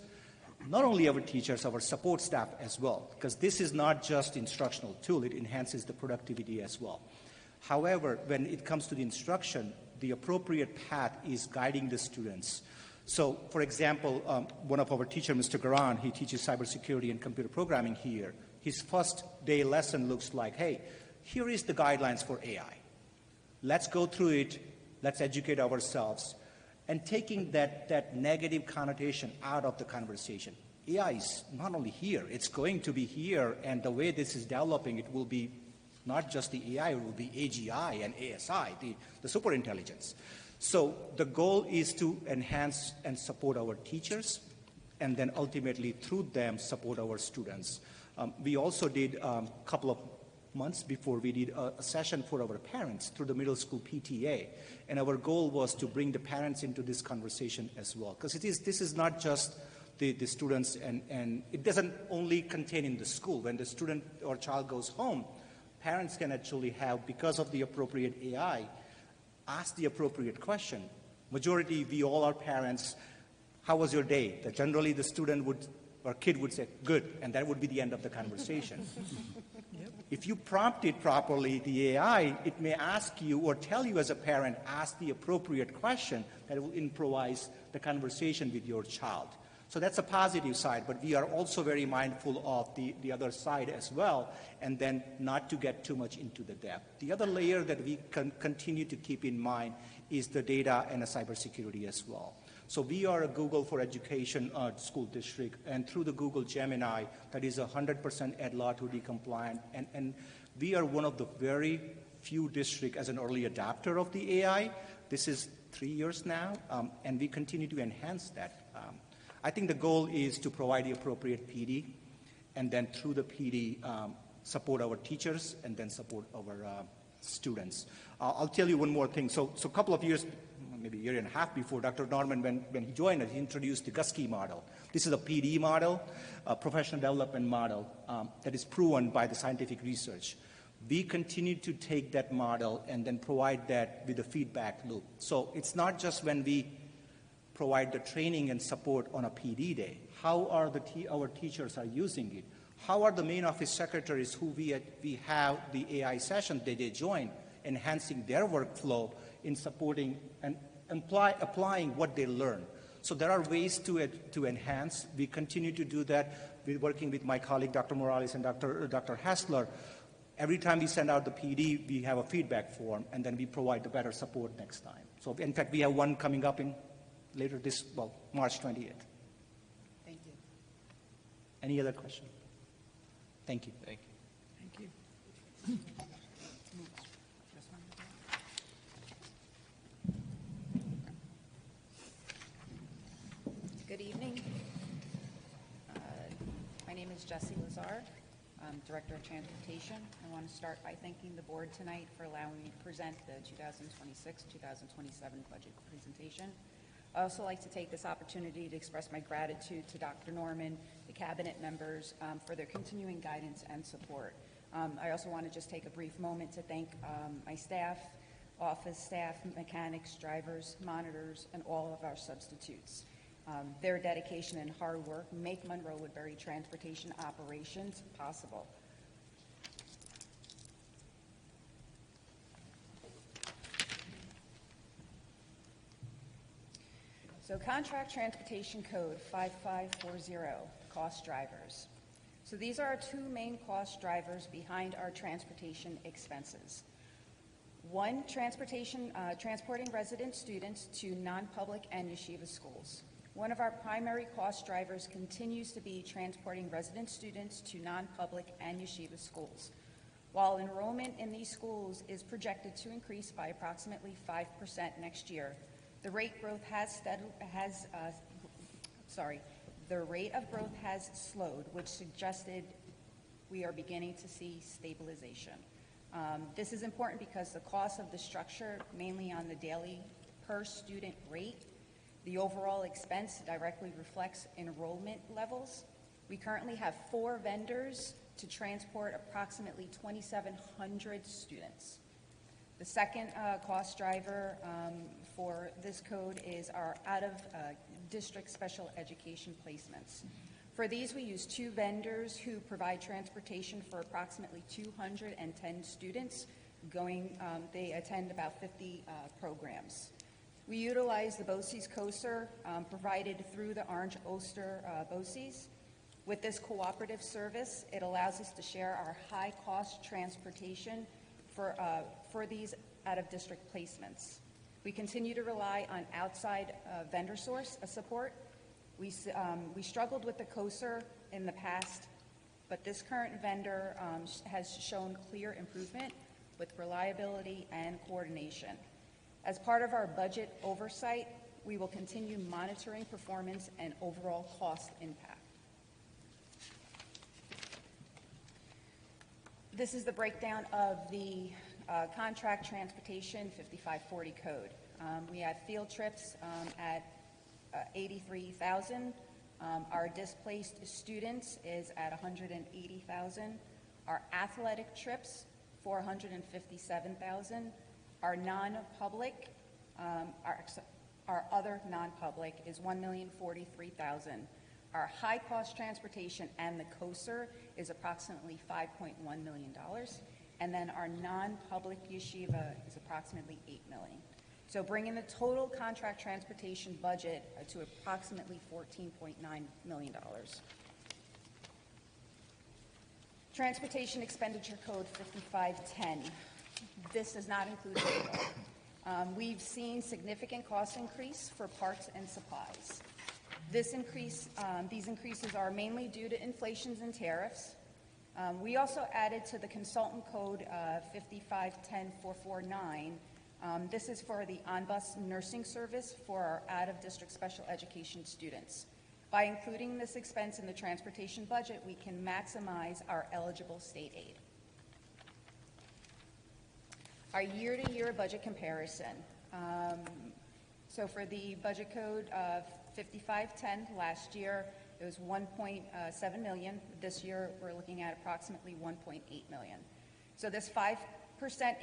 Not only our teachers, our support staff as well, because this is not just instructional tool, it enhances the productivity as well. However, when it comes to the instruction, the appropriate path is guiding the students. So, for example, one of our teachers, Mr. Garan, he teaches cybersecurity and computer programming here. His first day lesson looks like, hey, here is the guidelines for AI. Let's go through it, let's educate ourselves. And taking that negative connotation out of the conversation. AI is not only here, it's going to be here, and the way this is developing, it will be not just the AI, it will be AGI and ASI, the superintelligence. So the goal is to enhance and support our teachers, and then ultimately through them support our students. We also did a couple of months before, we did a session for our parents through the middle school PTA. And our goal was to bring the parents into this conversation as well. Because this is not just the students, and it doesn't only contain in the school. When the student or child goes home, parents can actually have, because of the appropriate AI, ask the appropriate question. Majority, we all are parents. How was your day? That generally the student would, or kid would say, good, and that would be the end of the conversation. If you prompt it properly, the AI, it may ask you or tell you as a parent, ask the appropriate question that will improvise the conversation with your child. So that's a positive side, but we are also very mindful of the other side as well, and then not to get too much into the depth. The other layer that we continue to keep in mind is the data and the cybersecurity as well. So we are a Google for Education school district, and through the Google Gemini, that is 100% Ed Law 2D compliant, and we are one of the very few districts as an early adopter of the AI. This is 3 years now, and we continue to enhance that. I think the goal is to provide the appropriate PD, and then through the PD, support our teachers, and then support our students. I'll tell you one more thing. So a couple of years, maybe a year and a half before, Dr. Norman, when he joined us, he introduced the Gusky model. This is a PD model, a professional development model that is proven by the scientific research. We continue to take that model and then provide that with a feedback loop. So it's not just when we provide the training and support on a PD day. How are our teachers are using it? How are the main office secretaries who we have the AI session that they join, enhancing their workflow in supporting and applying what they learn? So there are ways to enhance. We continue to do that. We're working with my colleague, Dr. Morales and Dr. Hassler. Every time we send out the PD, we have a feedback form, and then we provide the better support next time. So in fact, we have one coming up in March 28th. Thank you. Any other question? Thank you. Thank you. Thank you. Good evening. My name is Jessie Lazar. I'm Director of Transportation. I want to start by thanking the board tonight for allowing me to present the 2026-2027 budget presentation. I also like to take this opportunity to express my gratitude to Dr. Norman, the cabinet members, for their continuing guidance and support. I also want to just take a brief moment to thank my staff, office staff, mechanics, drivers, monitors, and all of our substitutes. Their dedication and hard work make Monroe-Woodbury transportation operations possible. So Contract Transportation Code 5540, cost drivers. So these are our two main cost drivers behind our transportation expenses. One, transporting resident students to non-public and yeshiva schools. one of our primary cost drivers continues to be transporting resident students to non-public and yeshiva schools. While enrollment in these schools is projected to increase by approximately 5% next year, the rate of growth has slowed, which suggested we are beginning to see stabilization. This is important because the cost of the structure, mainly on the daily per student rate, the overall expense directly reflects enrollment levels. We currently have 4 vendors to transport approximately 2,700 students. The second cost driver for this code is our out-of-district special education placements. For these, we use 2 vendors who provide transportation for approximately 210 students. They attend about 50 programs. We utilize the BOCES COSER provided through the Orange Ulster BOCES. With this cooperative service, it allows us to share our high-cost transportation for these out-of-district placements. We continue to rely on outside vendor source support. We struggled with the COSER in the past, but this current vendor has shown clear improvement with reliability and coordination. As part of our budget oversight, we will continue monitoring performance and overall cost impact. This is the breakdown of the contract transportation 5540 code. We have field trips at 83,000. Our displaced students is at 180,000. Our athletic trips, 457,000. Our non-public, our other non-public is 1,043,000. Our high-cost transportation and the COSER is approximately $5.1 million. And then our non-public yeshiva is approximately $8 million. So bringing the total contract transportation budget to approximately $14.9 million. Transportation Expenditure Code 5510. This does not include payroll. We've seen significant cost increase for parts and supplies. These increases are mainly due to inflations and tariffs. We also added to the consultant code 5510-449. This is for the on-bus nursing service for our out-of-district special education students. By including this expense in the transportation budget, we can maximize our eligible state aid. Our year-to-year budget comparison. So for the budget code of 5510, last year it was 1.7 million. This year we're looking at approximately 1.8 million. So this 5%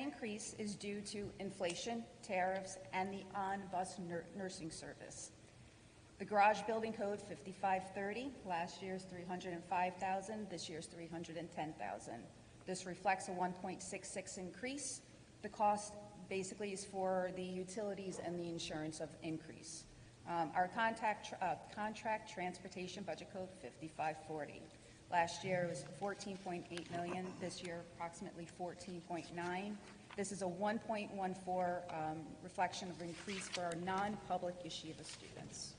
increase is due to inflation, tariffs, and the on-bus nursing service. The garage building code 5530, last year's 305,000, this year's 310,000. This reflects a 1.66 increase. The cost basically is for the utilities and the insurance of increase. Our contract transportation budget code 5540. Last year it was 14.8 million. This year approximately 14.9. This is a 1.14 reflection of increase for our non-public yeshiva students.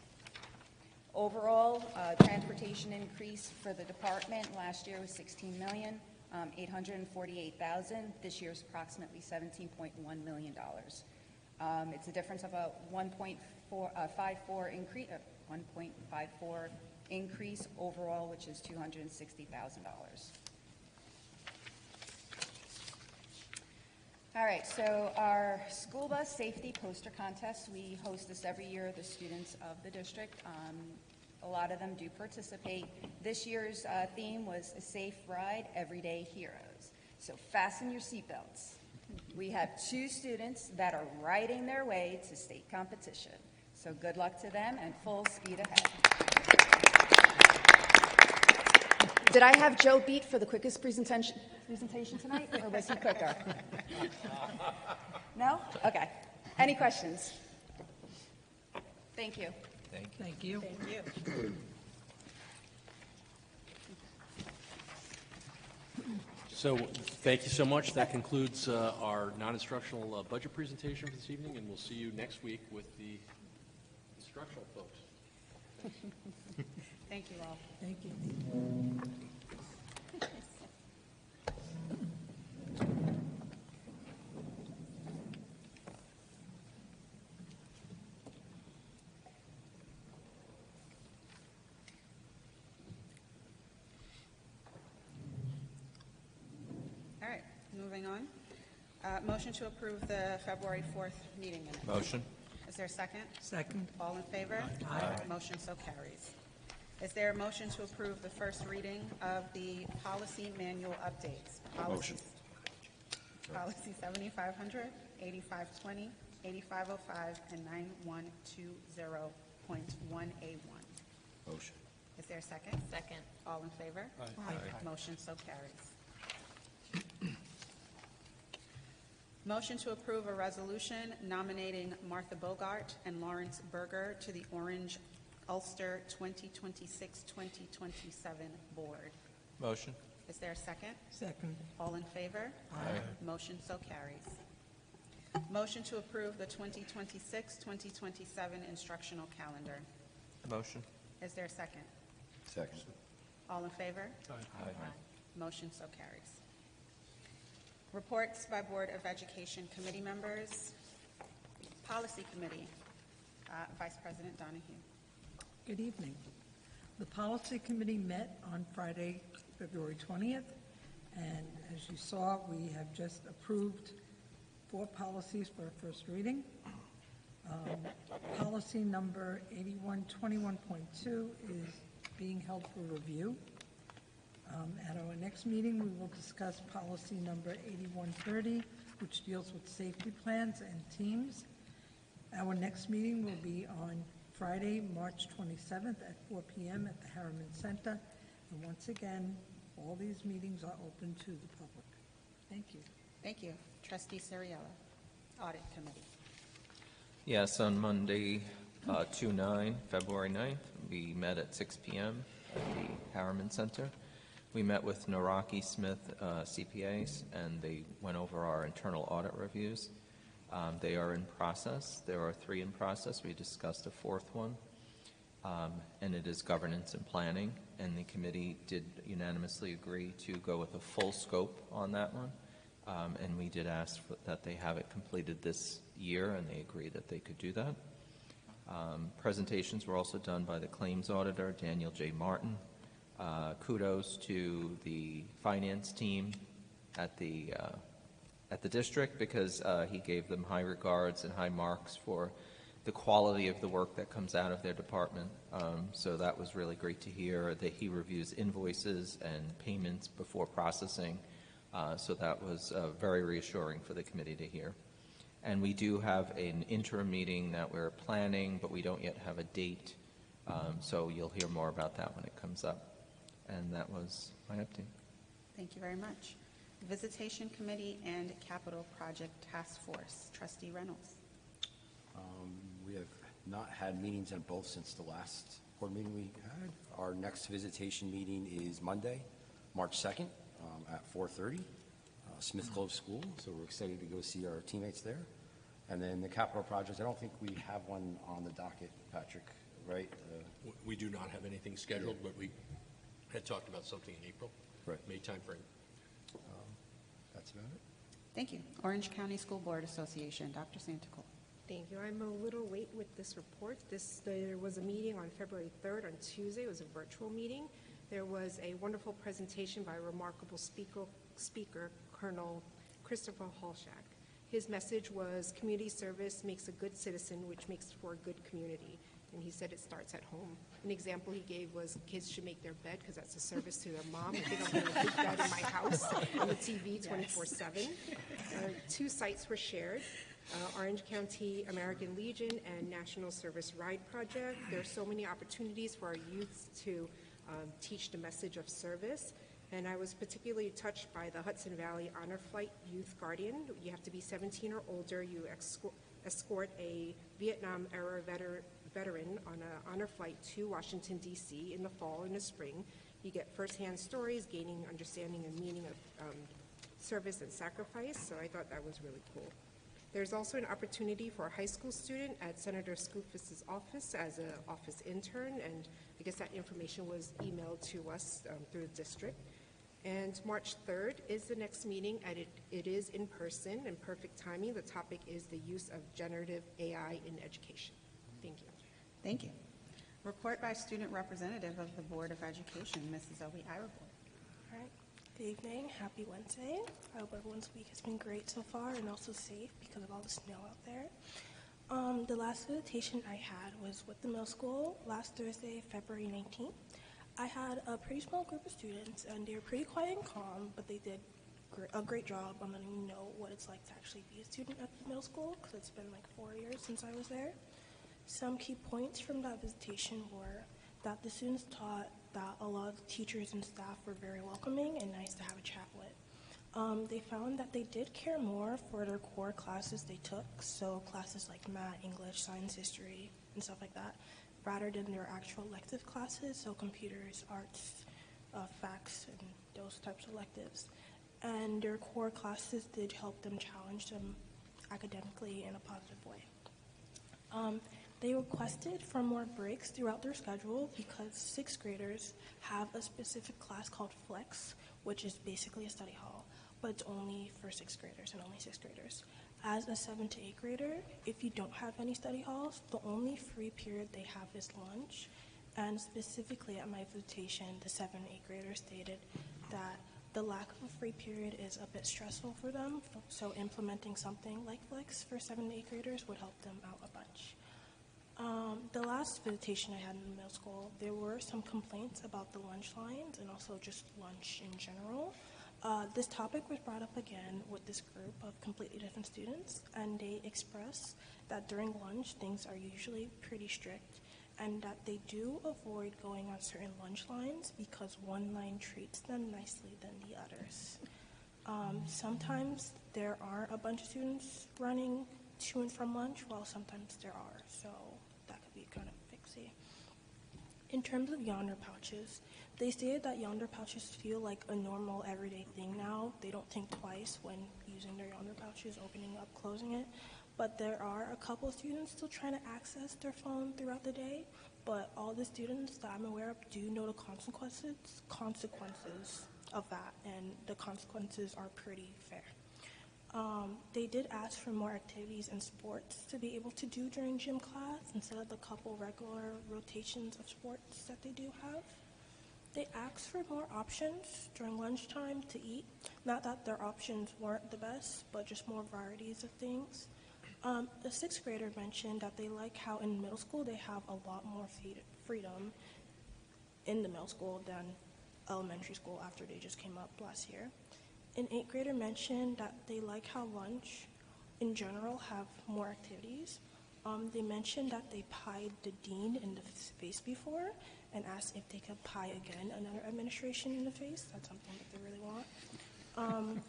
Overall, transportation increase for the department last year was 16 million. 848,000. This year's approximately $17.1 million. It's a difference of a 1.54 increase overall, which is $260,000. All right, so our school bus safety poster contest, we host this every year. The students of the district, a lot of them do participate. This year's theme was a safe ride, everyday heroes. So fasten your seatbelts. We have 2 students that are riding their way to state competition. So good luck to them and full speed ahead. Did I have Joe beat for the quickest presentation tonight, or was he quicker? No? Okay. Any questions? Thank you. Thank you. Thank you. So thank you so much. That concludes our non-instructional budget presentation for this evening, and we'll see you next week with the instructional folks. Thank you all. Thank you. All right, moving on. Motion to approve the February 4th meeting minutes. Motion? Is there a second? Second. All in favor? Aye. Motion so carries. Is there a motion to approve the first reading of the policy manual updates? Motion. Policy 7500, 8520, 8505, and 9120.1A1. Motion. Is there a second? Second. All in favor? Aye. Motion so carries. Motion to approve a resolution nominating Martha Bogart and Lawrence Berger to the Orange Ulster 2026-2027 Board. Motion? Is there a second? Second. All in favor? Aye. Motion so carries. Motion to approve the 2026-2027 instructional calendar. Motion? Is there a second? Second. All in favor? Aye. Motion so carries. Reports by Board of Education committee members. Policy Committee, Vice President Donahue. Good evening. The Policy Committee met on Friday, February 20th, and as you saw, we have just approved 4 policies for first reading. Policy number 8121.2 is being held for review. At our next meeting, we will discuss policy number 8130, which deals with safety plans and teams. Our next meeting will be on Friday, March 27th at 4 p.m. at the Harriman Center. And once again, all these meetings are open to the public. Thank you. Thank you. Trustee Siriella, Audit Committee. Yes, on Monday, February 9th, we met at 6 p.m. at the Harriman Center. We met with Naraki Smith CPAs, and they went over our internal audit reviews. They are in process. There are 3 in process. We discussed a 4th one, and it is governance and planning, and the committee did unanimously agree to go with a full scope on that one, and we did ask that they have it completed this year, and they agreed that they could do that. Presentations were also done by the claims auditor, Daniel J. Martin. Kudos to the finance team at the district, because he gave them high regards and high marks for the quality of the work that comes out of their department. So that was really great to hear, that he reviews invoices and payments before processing. So that was very reassuring for the committee to hear. And we do have an interim meeting that we're planning, but we don't yet have a date. So you'll hear more about that when it comes up. And that was my update. Thank you very much. Visitation Committee and Capital Project Task Force. Trustee Reynolds. We have not had meetings on both since the last board meeting we had. Our next visitation meeting is Monday, March 2nd at 4:30, Smith Clove School. So we're excited to go see our teammates there. And then the capital projects, I don't think we have one on the docket, Patrick, right? We do not have anything scheduled, but we had talked about something in April. Right. May timeframe. That's about it. Thank you. Orange County School Board Association. Dr. Santicola. Thank you. I'm a little late with this report. There was a meeting on February 3rd on Tuesday. It was a virtual meeting. There was a wonderful presentation by a remarkable speaker, Colonel Christopher Halshak. His message was community service makes a good citizen, which makes for a good community. And he said it starts at home. An example he gave was kids should make their bed because that's a service to their mom. I think I'm going to put that in my house on the TV 24/7. 2 sites were shared. Orange County American Legion and National Service Ride Project. There are so many opportunities for our youth to teach the message of service. And I was particularly touched by the Hudson Valley Honor Flight Youth Guardian. You have to be 17 or older. You escort a Vietnam-era veteran on an honor flight to Washington, D.C. in the fall and the spring. You get firsthand stories, gaining understanding and meaning of service and sacrifice. So I thought that was really cool. There's also an opportunity for a high school student at Senator Skoufis' office as an office intern, and I guess that information was emailed to us through the district. And March 3rd is the next meeting, and it is in person and perfect timing. The topic is the use of generative AI in education. Thank you. Thank you. Report by student representative of the Board of Education, Mrs. Obi Irable. All right. Good evening. Happy Wednesday. I hope everyone's week has been great so far and also safe because of all the snow out there. The last visitation I had was with the middle school last Thursday, February 19th. I had a pretty small group of students, and they were pretty quiet and calm, but they did a great job on letting me know what it's like to actually be a student at the middle school, because it's been like 4 years since I was there. Some key points from that visitation were that the students taught that a lot of the teachers and staff were very welcoming and nice to have a chat with. They found that they did care more for their core classes they took, so classes like math, English, science, history, and stuff like that, rather than their actual elective classes, so computers, arts, facts, and those types of electives. And their core classes did help them challenge them academically in a positive way. They requested for more breaks throughout their schedule because sixth graders have a specific class called Flex, which is basically a study hall, but it's only for sixth graders and only sixth graders. As a 7th to 8th grader, if you don't have any study halls, the only free period they have is lunch. And specifically at my visitation, the 7th and 8th graders stated that the lack of a free period is a bit stressful for them, so implementing something like Flex for 7th and 8th graders would help them out a bunch. The last visitation I had in the middle school, there were some complaints about the lunch lines and also just lunch in general. This topic was brought up again with this group of completely different students, and they expressed that during lunch things are usually pretty strict and that they do avoid going on certain lunch lines because one line treats them nicely than the others. Sometimes there are a bunch of students running to and from lunch, while sometimes there are, so that could be kind of fixy. In terms of yonder pouches, they stated that yonder pouches feel like a normal everyday thing now. They don't think twice when using their yonder pouches, opening up, closing it. But there are a couple students still trying to access their phone throughout the day. But all the students that I'm aware of do know the consequences of that, and the consequences are pretty fair. They did ask for more activities and sports to be able to do during gym class instead of the couple regular rotations of sports that they do have. They asked for more options during lunchtime to eat. Not that their options weren't the best, but just more varieties of things. A sixth grader mentioned that they like how in middle school they have a lot more freedom in the middle school than elementary school after they just came up last year. An eighth grader mentioned that they like how lunch in general have more activities. They mentioned that they pied the dean in the face before and asked if they could pie again another administration in the face. That's something that they really want.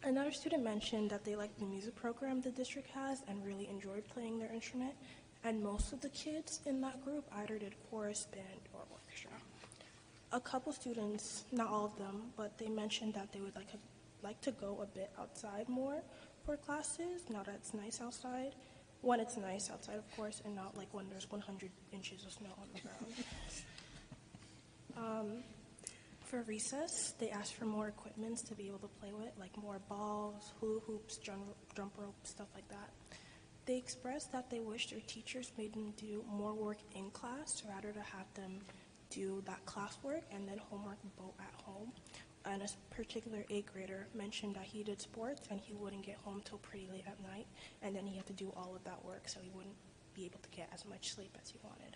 Another student mentioned that they liked the music program the district has and really enjoyed playing their instrument. And most of the kids in that group either did chorus, band, or orchestra. A couple students, not all of them, but they mentioned that they would like to go a bit outside more for classes, now that it's nice outside. When it's nice outside, of course, and not like when there's 100 inches of snow on the ground. For recess, they asked for more equipments to be able to play with, like more balls, hula hoops, jump rope, stuff like that. They expressed that they wish their teachers made them do more work in class rather than have them do that classwork and then homework both at home. And a particular 8th grader mentioned that he did sports and he wouldn't get home till pretty late at night, and then he had to do all of that work, so he wouldn't be able to get as much sleep as he wanted.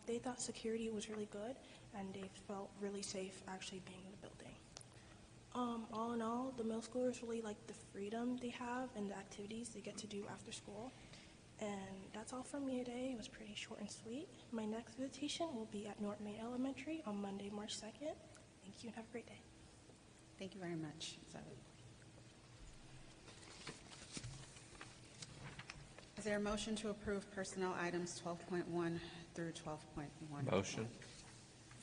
They thought security was really good, and they felt really safe actually being in the building. All in all, the middle schoolers really like the freedom they have and the activities they get to do after school. And that's all from me today. It was pretty short and sweet. My next visitation will be at North Main Elementary on Monday, March 2nd. Thank you and have a great day. Thank you very much. Is there a motion to approve personnel items 12.1 through 12.1? Motion.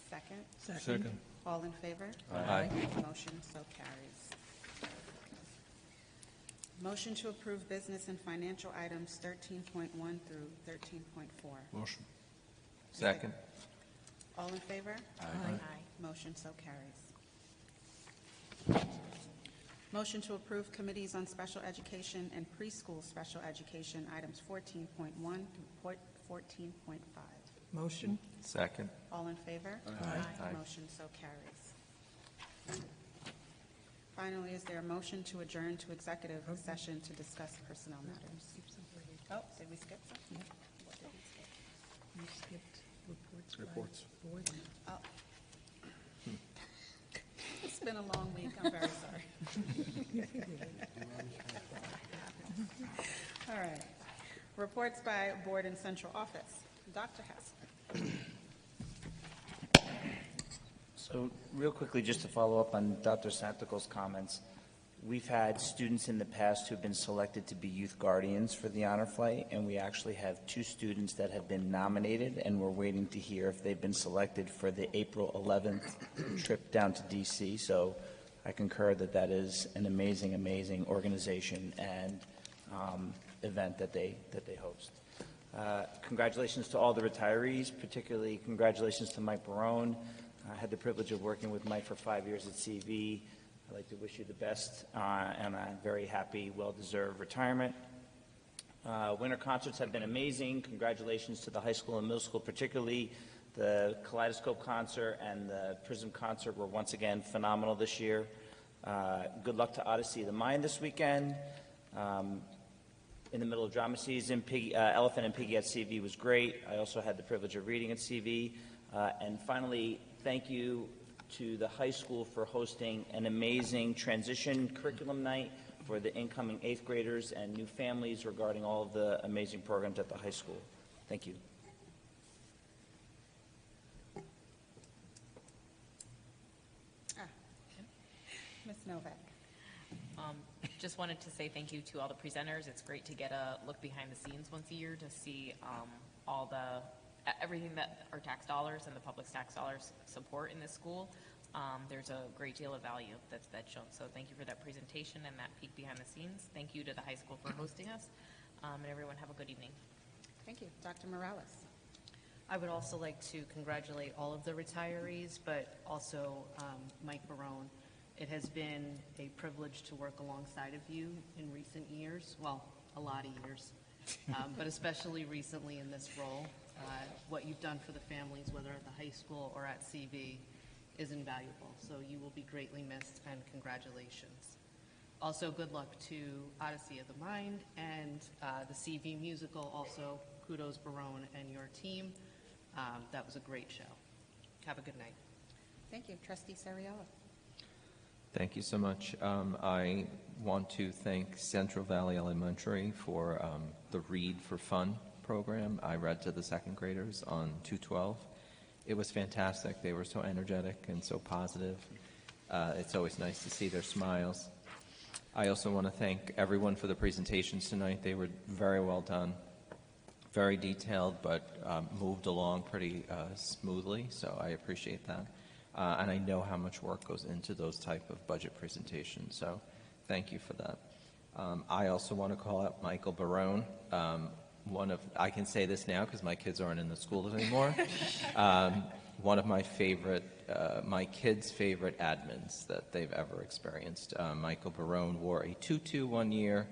Second? Second. All in favor? Aye. Motion so carries. Motion to approve business and financial items 13.1 through 13.4. Motion. Second. All in favor? Aye. Motion so carries. Motion to approve committees on special education and preschool special education items 14.1 through 14.5. Motion. Second. All in favor? Aye. Motion so carries. Finally, is there a motion to adjourn to executive session to discuss personnel matters? Oh, did we skip something? What did we skip? You skipped reports. Reports. Oh. It's been a long week, I'm very sorry. All right. Reports by board and central office. Dr. Hassler. So real quickly, just to follow up on Dr. Santico's comments, we've had students in the past who've been selected to be youth guardians for the honor flight, and we actually have 2 students that have been nominated, and we're waiting to hear if they've been selected for the April 11th trip down to D.C. So I concur that that is an amazing, amazing organization and event that they host. Congratulations to all the retirees, particularly congratulations to Mike Barone. I had the privilege of working with Mike for 5 years at CV. I'd like to wish you the best and a very happy, well-deserved retirement. Winter concerts have been amazing. Congratulations to the high school and middle school, particularly the Kaleidoscope concert and the Prism concert were once again phenomenal this year. Good luck to Odyssey of the Mind this weekend. In the middle of drama season, Elephant and Piggy at CV was great. I also had the privilege of reading at CV. And finally, thank you to the high school for hosting an amazing transition curriculum night for the incoming 8th graders and new families regarding all of the amazing programs at the high school. Thank you. Ms. Novak. Just wanted to say thank you to all the presenters. It's great to get a look behind the scenes once a year to see all everything that our tax dollars and the public's tax dollars support in this school. There's a great deal of value that's shown. So thank you for that presentation and that peek behind the scenes. Thank you to the high school for hosting us. And everyone have a good evening. Thank you. Dr. Morales. I would also like to congratulate all of the retirees, but also Mike Barone. It has been a privilege to work alongside of you in recent years, well, a lot of years, but especially recently in this role. What you've done for the families, whether at the high school or at CV, is invaluable. So you will be greatly missed, and congratulations. Also, good luck to Odyssey of the Mind and the CV musical. Also, kudos Barone and your team. That was a great show. Have a good night. Thank you. Trustee Sariello. Thank you so much. I want to thank Central Valley Elementary for the Read for Fun program. I read to the 2nd graders on 212. It was fantastic. They were so energetic and so positive. It's always nice to see their smiles. I also want to thank everyone for the presentations tonight. They were very well done, very detailed, but moved along pretty smoothly, so I appreciate that. And I know how much work goes into those type of budget presentations, so thank you for that. I also want to call out Michael Barone. I can say this now because my kids aren't in the schools anymore. One of my kids' favorite admins that they've ever experienced. Michael Barone wore a tutu one year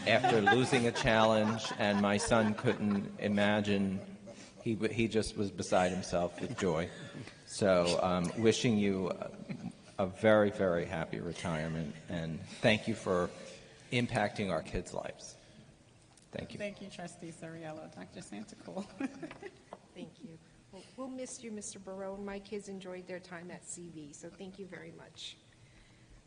after losing a challenge, and my son couldn't imagine. He just was beside himself with joy. So wishing you a very, very happy retirement, and thank you for impacting our kids' lives. Thank you. Thank you, Trustee Sariello. Dr. Santicola. Thank you. Well, we'll miss you, Mr. Barone. My kids enjoyed their time at CV, so thank you very much.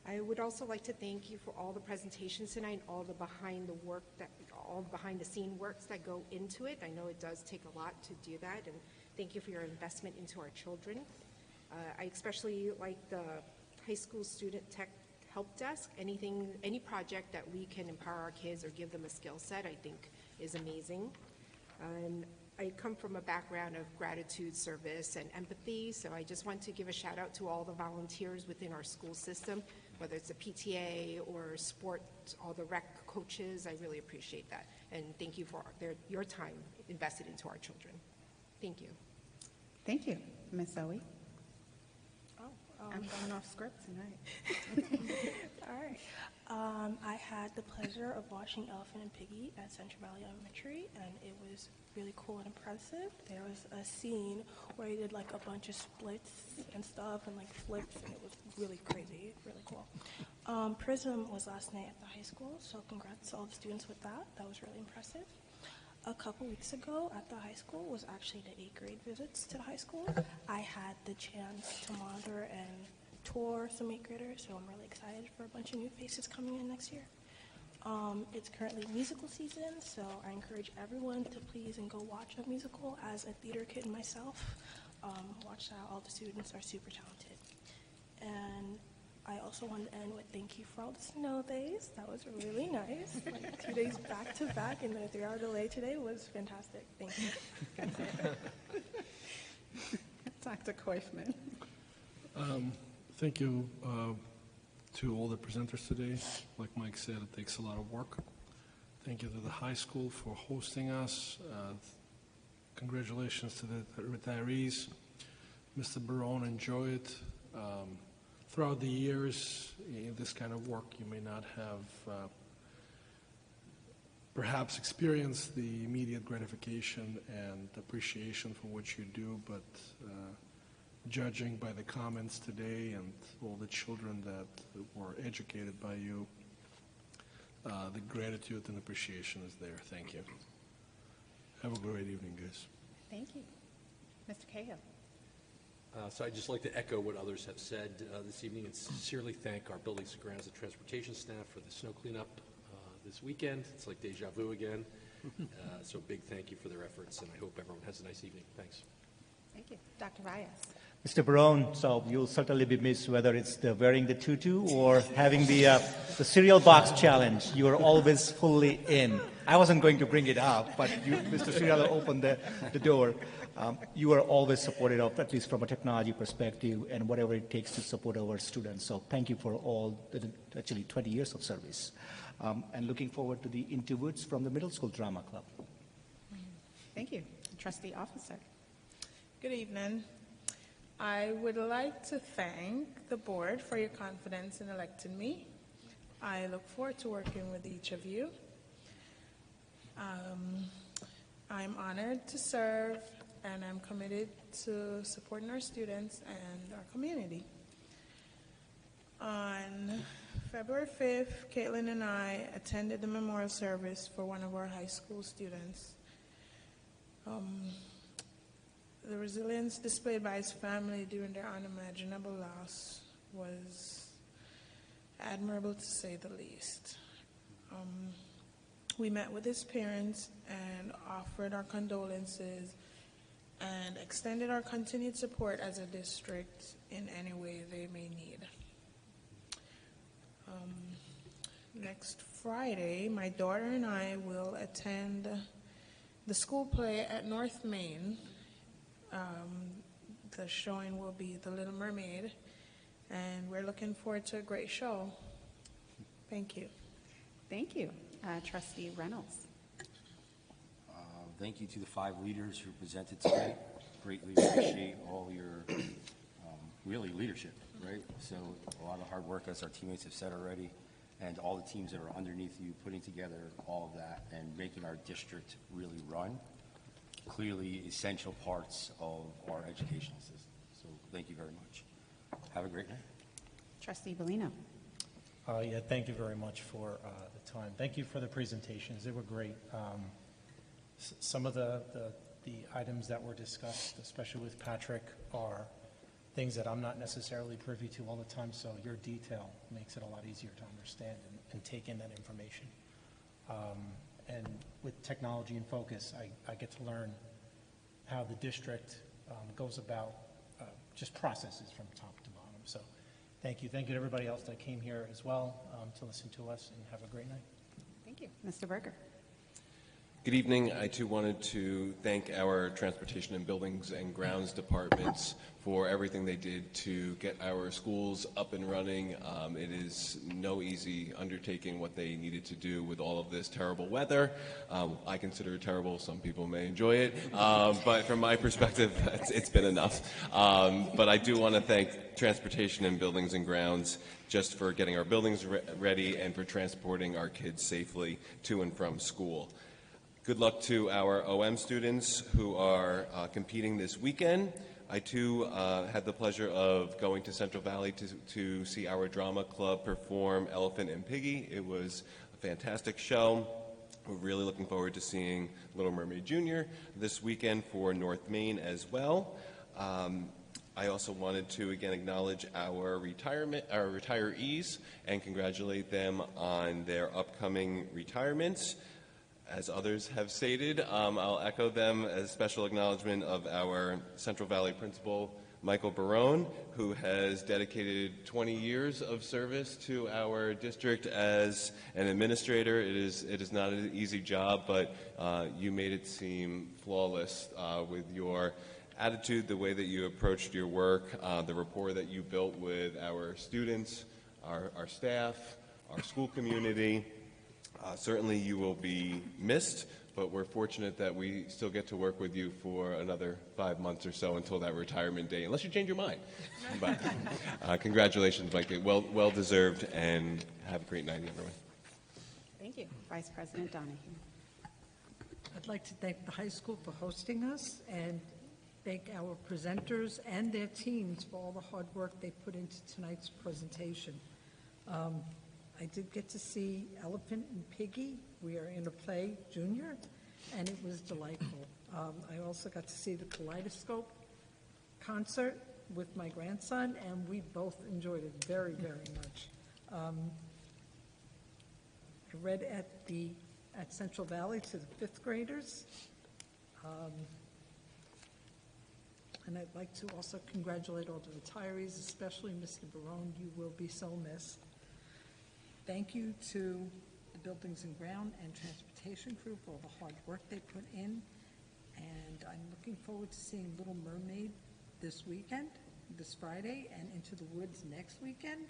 I would also like to thank you for all the presentations tonight, all the behind the scene works that go into it. I know it does take a lot to do that, and thank you for your investment into our children. I especially like the high school student tech help desk. Any project that we can empower our kids or give them a skill set, I think is amazing. And I come from a background of gratitude, service, and empathy, so I just want to give a shout out to all the volunteers within our school system whether it's the PTA or sports, all the rec coaches. I really appreciate that. And thank you for your time invested into our children. Thank you. Thank you. Ms. Zoe? I'm going off script tonight. All right. I had the pleasure of watching Elephant and Piggy at Central Valley Elementary, and it was really cool and impressive. There was a scene where he did like a bunch of splits and stuff and like flips, and it was really crazy, really cool. Prism was last night at the high school, so congrats to all the students with that. That was really impressive. A couple weeks ago at the high school was actually the 8th grade visits to the high school. I had the chance to monitor and tour some 8th graders, so I'm really excited for a bunch of new faces coming in next year. It's currently musical season, so I encourage everyone to please and go watch a musical. As a theater kid myself, watch that. All the students are super talented. And I also want to end with thank you for all the snow days. That was really nice. Like 2 days back to back and a 3-hour delay today was fantastic. Thank you. Dr. Koifman. Thank you to all the presenters today. Like Mike said, it takes a lot of work. Thank you to the high school for hosting us. Congratulations to the retirees. Mr. Barone, enjoy it. Throughout the years, in this kind of work, you may not have perhaps experienced the immediate gratification and appreciation for what you do, but judging by the comments today and all the children that were educated by you, the gratitude and appreciation is there. Thank you. Have a great evening, guys. Thank you. Mr. Cahill. So I'd just like to echo what others have said this evening and sincerely thank our Buildings and Grounds and Transportation staff for the snow cleanup this weekend. It's like deja vu again. So big thank you for their efforts, and I hope everyone has a nice evening. Thanks. Thank you. Dr. Valles. Mr. Barone, so you'll certainly be missed, whether it's the wearing the tutu or having the cereal box challenge. You are always fully in. I wasn't going to bring it up, but you, Mr. Cereal opened the door. You are always supportive of, at least from a technology perspective, and whatever it takes to support our students. So thank you for all, actually 20 years of service. And looking forward to the interviews from the Middle School Drama Club. Thank you. Trustee Officer. Good evening. I would like to thank the board for your confidence in electing me. I look forward to working with each of you. I'm honored to serve, and I'm committed to supporting our students and our community. On February 5th, Caitlin and I attended the memorial service for one of our high school students. The resilience displayed by his family during their unimaginable loss was admirable, to say the least. We met with his parents and offered our condolences and extended our continued support as a district in any way they may need. Next Friday, my daughter and I will attend the school play at North Main. The showing will be The Little Mermaid, and we're looking forward to a great show. Thank you. Thank you. Trustee Reynolds. Thank you to the 5 leaders who presented today. Greatly appreciate all your really leadership, right? So a lot of hard work, as our teammates have said already, and all the teams that are underneath you putting together all of that and making our district really run. Clearly essential parts of our educational system. So thank you very much. Have a great night. Trustee Bellino. Yeah, thank you very much for the time. Thank you for the presentations. They were great. Some of the items that were discussed, especially with Patrick, are things that I'm not necessarily privy to all the time, so your detail makes it a lot easier to understand and take in that information. And with technology in focus, I get to learn how the district goes about just processes from top to bottom. So thank you. Thank you to everybody else that came here as well to listen to us, and have a great night. Thank you. Mr. Berger. Good evening. I too wanted to thank our Transportation and Buildings and Grounds departments for everything they did to get our schools up and running. It is no easy undertaking what they needed to do with all of this terrible weather. I consider it terrible. Some people may enjoy it. But from my perspective, it's been enough. But I do want to thank Transportation and Buildings and Grounds just for getting our buildings ready and for transporting our kids safely to and from school. Good luck to our OM students who are competing this weekend. I too had the pleasure of going to Central Valley to see our drama club perform Elephant and Piggy. It was a fantastic show. We're really looking forward to seeing Little Mermaid Jr. this weekend for North Main as well. I also wanted to again acknowledge our retirees and congratulate them on their upcoming retirements. As others have stated, I'll echo them as special acknowledgement of our Central Valley principal, Michael Barone, who has dedicated 20 years of service to our district as an administrator. It is not an easy job, but you made it seem flawless with your attitude, the way that you approached your work, the rapport that you built with our students, our staff, our school community. Certainly you will be missed, but we're fortunate that we still get to work with you for another 5 months or so until that retirement day, unless you change your mind. But congratulations, Mike. Well deserved, and have a great night, everyone. Thank you. Vice President Donahue. I'd like to thank the high school for hosting us and thank our presenters and their teams for all the hard work they put into tonight's presentation. I did get to see Elephant and Piggy. We are in a play, Junior, and it was delightful. I also got to see the Kaleidoscope concert with my grandson, and we both enjoyed it very, very much. I read at Central Valley to the fifth graders, and I'd like to also congratulate all the retirees, especially Mr. Barone. You will be so missed. Thank you to the Buildings and Ground and Transportation crew for all the hard work they put in. And I'm looking forward to seeing Little Mermaid this weekend, this Friday, and Into the Woods next weekend.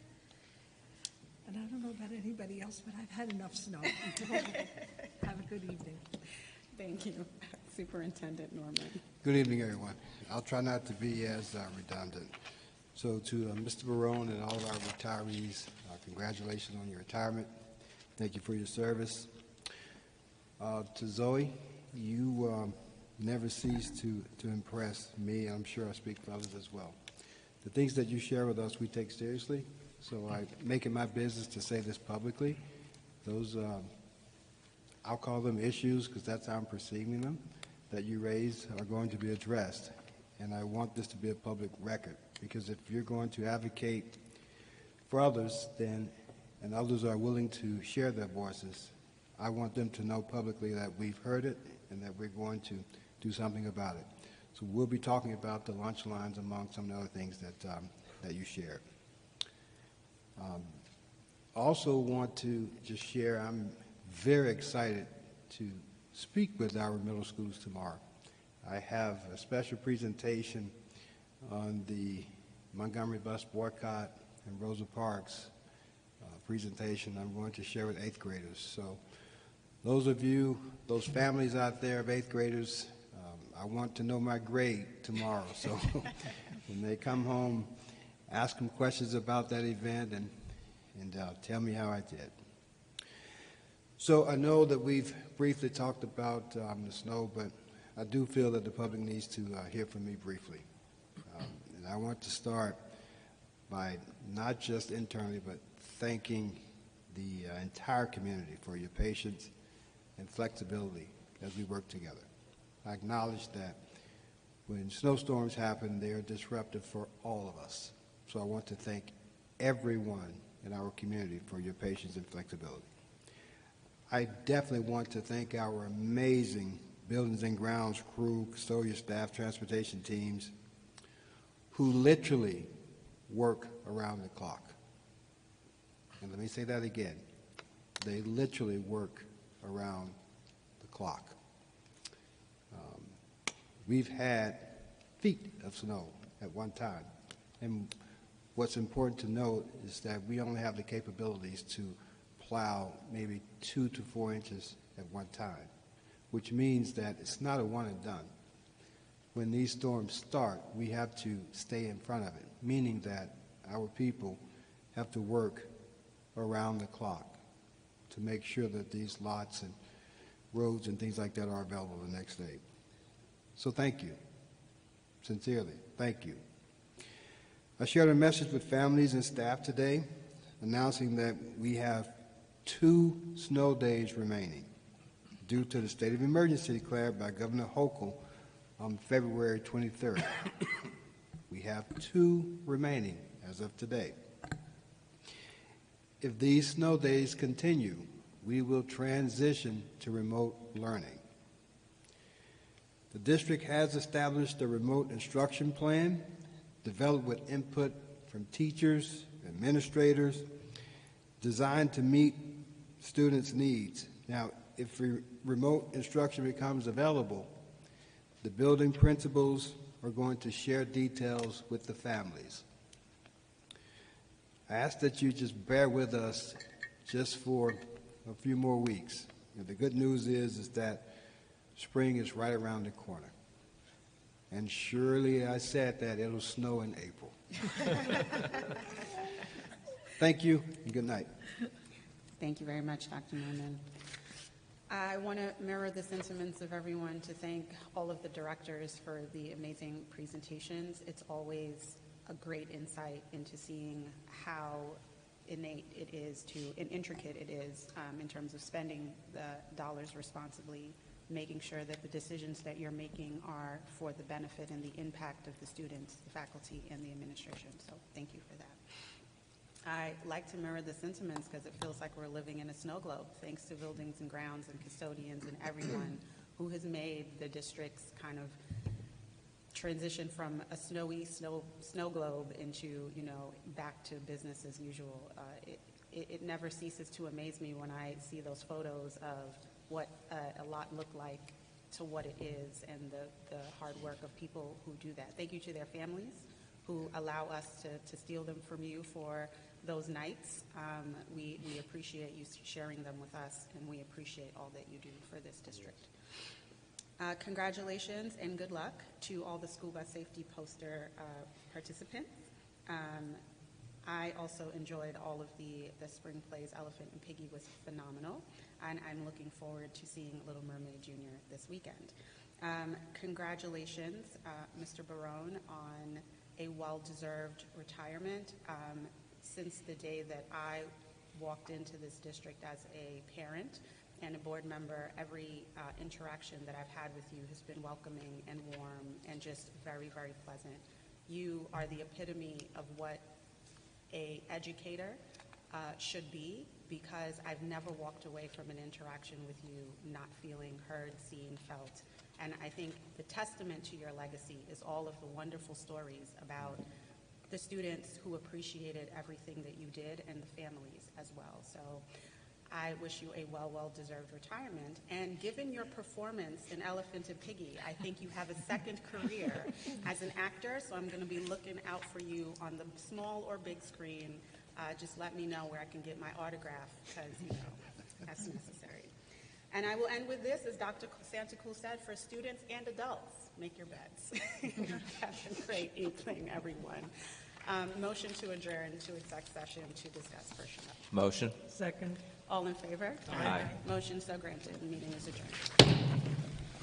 And I don't know about anybody else, but I've had enough snow. Have a good evening. Thank you. Superintendent Norman. Good evening, everyone. I'll try not to be as redundant. So to Mr. Barone and all of our retirees, congratulations on your retirement. Thank you for your service. To Zoe, you never cease to impress me. I'm sure I speak for others as well. The things that you share with us, we take seriously. So I make it my business to say this publicly. Those, I'll call them issues because that's how I'm perceiving them, that you raise are going to be addressed. And I want this to be a public record, because if you're going to advocate for others, then, and others are willing to share their voices, I want them to know publicly that we've heard it and that we're going to do something about it. So we'll be talking about the lunch lines among some of the other things that you shared. Also want to just share, I'm very excited to speak with our middle schools tomorrow. I have a special presentation on the Montgomery bus boycott and Rosa Parks presentation I'm going to share with 8th graders. So those of you, those families out there of 8th graders, I want to know my grade tomorrow. So when they come home, ask them questions about that event and tell me how I did. So I know that we've briefly talked about the snow, but I do feel that the public needs to hear from me briefly. And I want to start by not just internally, but thanking the entire community for your patience and flexibility as we work together. I acknowledge that when snowstorms happen, they are disruptive for all of us. So I want to thank everyone in our community for your patience and flexibility. I definitely want to thank our amazing Buildings and Grounds crew, custodial staff, transportation teams, who literally work around the clock. And let me say that again. They literally work around the clock. We've had feet of snow at one time. And what's important to note is that we only have the capabilities to plow maybe 2 to 4 inches at one time, which means that it's not a one and done. When these storms start, we have to stay in front of it, meaning that our people have to work around the clock to make sure that these lots and roads and things like that are available the next day. So thank you. Sincerely, thank you. I shared a message with families and staff today announcing that we have 2 snow days remaining due to the state of emergency declared by Governor Hochul on February 23rd. We have 2 remaining as of today. If these snow days continue, we will transition to remote learning. The district has established a remote instruction plan developed with input from teachers, administrators, designed to meet students' needs. Now, if remote instruction becomes available, the building principals are going to share details with the families. I ask that you just bear with us just for a few more weeks. And the good news is that spring is right around the corner. And surely I said that it'll snow in April. Thank you and good night. Thank you very much, Dr. Norman. I want to mirror the sentiments of everyone to thank all of the directors for the amazing presentations. It's always a great insight into seeing how innate it is and intricate it is in terms of spending the dollars responsibly, making sure that the decisions that you're making are for the benefit and the impact of the students, the faculty, and the administration. So thank you for that. I like to mirror the sentiments because it feels like we're living in a snow globe, thanks to buildings and grounds and custodians and everyone who has made the district's kind of transition from a snowy snow globe into, back to business as usual. It never ceases to amaze me when I see those photos of what a lot looked like to what it is and the hard work of people who do that. Thank you to their families who allow us to steal them from you for those nights. We appreciate you sharing them with us, and we appreciate all that you do for this district. Congratulations and good luck to all the school bus safety poster participants. I also enjoyed all of the spring plays. Elephant and Piggy was phenomenal, and I'm looking forward to seeing Little Mermaid Jr. this weekend. Congratulations, Mr. Barone, on a well-deserved retirement. Since the day that I walked into this district as a parent and a board member, every interaction that I've had with you has been welcoming and warm and just very, very pleasant. You are the epitome of what an educator should be, because I've never walked away from an interaction with you not feeling heard, seen, felt. And I think the testament to your legacy is all of the wonderful stories about the students who appreciated everything that you did and the families as well. So I wish you a well-deserved retirement. And given your performance in Elephant and Piggy, I think you have a second career as an actor, so I'm going to be looking out for you on the small or big screen. Just let me know where I can get my autograph, because, that's necessary. And I will end with this, as Dr. Santacool said, for students and adults, make your beds. Have a great evening, everyone. Motion to adjourn to exec session to discuss personnel. Motion. Second. All in favor? Aye. Motion so granted. Meeting is adjourned.